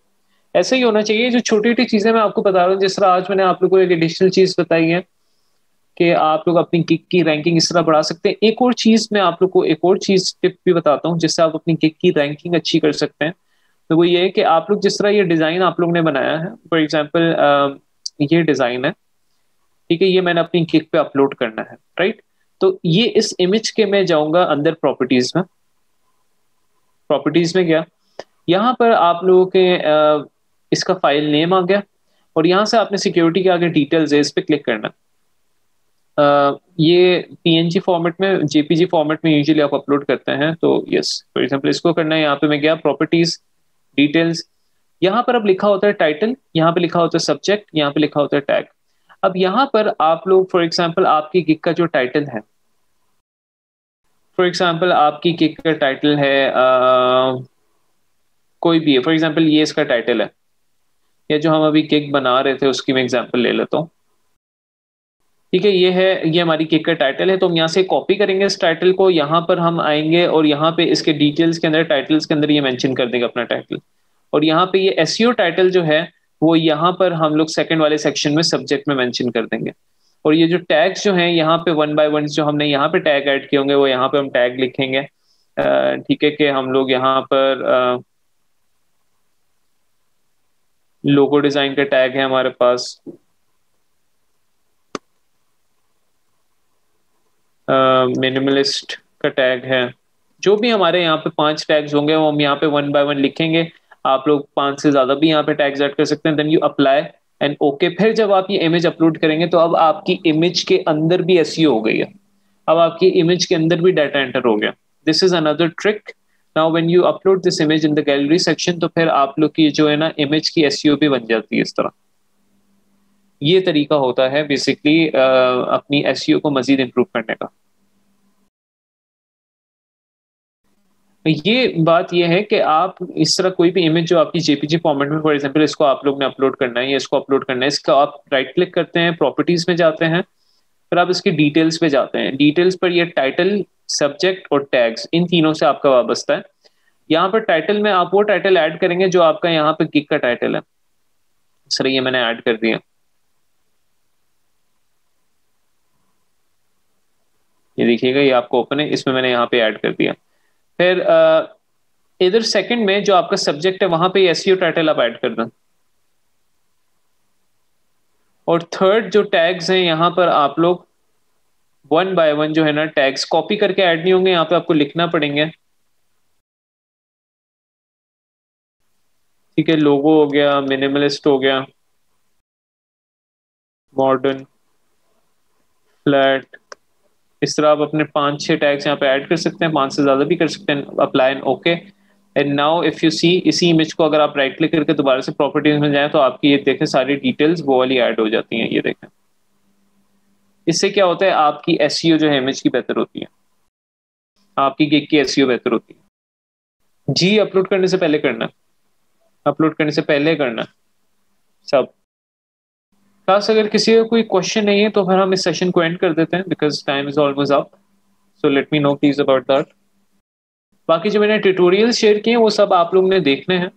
ऐसा ही होना चाहिए। जो छोटी छोटी चीजें मैं आपको बता रहा हूँ, जिस तरह आज मैंने आप लोग को एक एडिशनल चीज बताई है कि आप लोग अपनी गिग की रैंकिंग इस तरह बढ़ा सकते हैं। एक और चीज मैं आप लोग को, एक और चीज टिप भी बताता हूँ जिससे आप अपनी गिग की रैंकिंग अच्छी कर सकते हैं। तो वो ये है कि आप लोग जिस तरह ये डिजाइन आप लोग ने बनाया है, फॉर एग्जाम्पल ये डिजाइन है, ठीक है, ये मैंने अपनी गिग पे अपलोड करना है, राइट? तो ये इस इमेज के मैं जाऊंगा अंदर प्रॉपर्टीज में, प्रॉपर्टीज में गया, यहाँ पर आप लोगों के इसका फाइल नेम आ गया और यहाँ से आपने सिक्योरिटी के आगे डिटेल्स है, इस पर क्लिक करना। ये पीएनजी फॉर्मेट में, जेपीजी फॉर्मेट में यूजुअली आप अपलोड करते हैं, तो यस फॉर एग्जांपल इसको करना है। यहाँ पे मैं गया प्रॉपर्टीज डिटेल्स, यहाँ पर अब लिखा होता है टाइटल, यहाँ पे लिखा होता है सब्जेक्ट, यहाँ पे लिखा होता है टैग। अब यहाँ पर आप लोग फॉर एग्जांपल आपकी गिग का जो टाइटल है, फॉर एग्जांपल आपकी गिग का टाइटल है कोई भी है, फॉर एग्जांपल ये इसका टाइटल है, या जो हम अभी गिग बना रहे थे उसकी मैं एग्जांपल ले लेता हूँ। ठीक है, ये है, ये हमारी केक का टाइटल है, तो हम यहाँ से कॉपी करेंगे इस टाइटल को, यहाँ पर हम आएंगे और यहाँ पे इसके डिटेल्स के अंदर, टाइटल्स के अंदर ये मेंशन कर देंगे अपना टाइटल। और यहाँ पे ये एसईओ टाइटल जो है वो यहाँ पर हम लोग सेकंड वाले सेक्शन में सब्जेक्ट में मेंशन कर देंगे। और ये जो टैग्स जो हैं यहाँ पे वन बाय वन जो हमने यहाँ पे टैग ऐड किए होंगे वो यहाँ पे हम टैग लिखेंगे। ठीक है, कि हम लोग यहाँ पर लोगो डिजाइन का टैग है हमारे पास, मिनिमलिस्ट का टैग है, जो भी हमारे यहाँ पे 5 टैग्स होंगे वो हम यहाँ पे वन बाय वन लिखेंगे। आप लोग 5 से ज्यादा भी यहाँ पे टैग्स ऐड कर सकते हैं। Then you apply and okay. फिर जब आप ये इमेज अपलोड करेंगे तो अब आपकी इमेज के अंदर भी एसईओ हो गई है, अब आपकी इमेज के अंदर भी डाटा एंटर हो गया। This is another trick. Now when you upload this image in the gallery section, तो फिर आप लोग की जो है ना इमेज की एसईओ भी बन जाती है इस तरह। ये तरीका होता है बेसिकली अपनी एसईओ को मजीद इंप्रूव करने का। ये बात ये है कि आप इस तरह कोई भी इमेज जो आपकी जेपीजी फॉर्मेट में, फॉर एग्जांपल इसको आप लोग ने अपलोड करना है या इसको अपलोड करना है, इसका आप राइट क्लिक करते हैं, प्रॉपर्टीज में जाते हैं, फिर आप इसकी डिटेल्स पे जाते हैं। डिटेल्स पर ये टाइटल, सब्जेक्ट और टैग्स, इन तीनों से आपका वाबस्ता है। यहाँ पर टाइटल में आप वो टाइटल ऐड करेंगे जो आपका यहाँ पे गिग का टाइटल है। सर ये मैंने ऐड कर दिया, ये देखिएगा ये आपको ओपन है, इसमें मैंने यहाँ पे ऐड कर दिया। फिर इधर सेकंड में जो आपका सब्जेक्ट है वहां पे एसईओ टाइटल आप ऐड कर दें। और थर्ड जो टैग्स हैं यहाँ पर आप लोग वन बाय वन जो है ना टैग्स कॉपी करके ऐड नहीं होंगे, यहाँ पे आपको लिखना पड़ेंगे। ठीक है, लोगो हो गया, मिनिमलिस्ट हो गया, मॉडर्न, फ्लैट, इस तरह आप अपने 5-6 टैग्स यहाँ पे ऐड कर सकते हैं, 5 से ज्यादा भी कर सकते हैं। Apply and okay. And now if you see, इसी इमेज को अगर आप राइट क्लिक करके दोबारा से प्रॉपर्टीज में जाएं तो आपकी ये देखें सारी डिटेल्स वो वाली ऐड हो जाती हैं, ये देखें। इससे क्या होता है, आपकी एसईओ जो है इमेज की बेहतर होती है, आपकी गिग की एसईओ बेहतर होती है। जी अपलोड करने से पहले करना, अपलोड करने से पहले करना सब। खास अगर किसी का कोई क्वेश्चन नहीं है तो फिर हम इस सेशन को एंड कर देते हैं, because time is almost up. So let me know please about that. बाकी जो मैंने ट्यूटोरियल शेयर किए हैं वो सब आप लोग ने देखने हैं,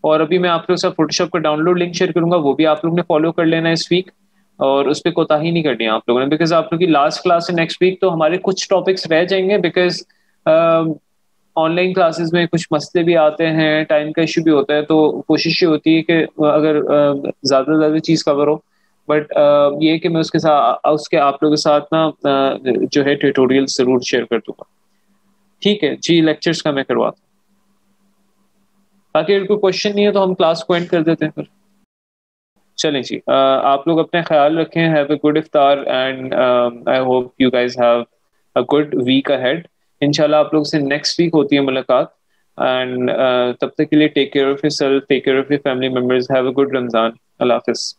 और अभी मैं आप लोग के साथ फोटोशॉप का डाउनलोड लिंक शेयर करूंगा, वो भी आप लोग ने फॉलो कर लेना है इस वीक। और उस पर कोताही नहीं करनी है आप लोगों ने, बिकॉज आप लोग की लास्ट क्लास है नेक्स्ट वीक, तो हमारे कुछ टॉपिक्स रह जाएंगे, बिकॉज ऑनलाइन क्लासेस में कुछ मसले भी आते हैं, टाइम का इशू भी होता है, तो कोशिश ये होती है कि अगर ज़्यादा से ज़्यादा चीज़ कवर हो। बट ये कि मैं उसके आप लोगों के साथ ना जो है ट्यूटोरियल ज़रूर शेयर कर दूंगा। ठीक है जी, लेक्चर्स का मैं करवाता हूँ। बाकी अगर कोई क्वेश्चन नहीं है तो हम क्लास को एंड कर देते हैं फिर। चलें जी, आप लोग अपना ख्याल रखें, हैव अ गुड इफ्तार and I hope you guys have a good week ahead. इंशाल्लाह आप लोग से नेक्स्ट वीक होती है मुलाकात, एंड तब तक के लिए take care of yourself, take care of your family members, have a good Ramzan. Allah हाफिज़।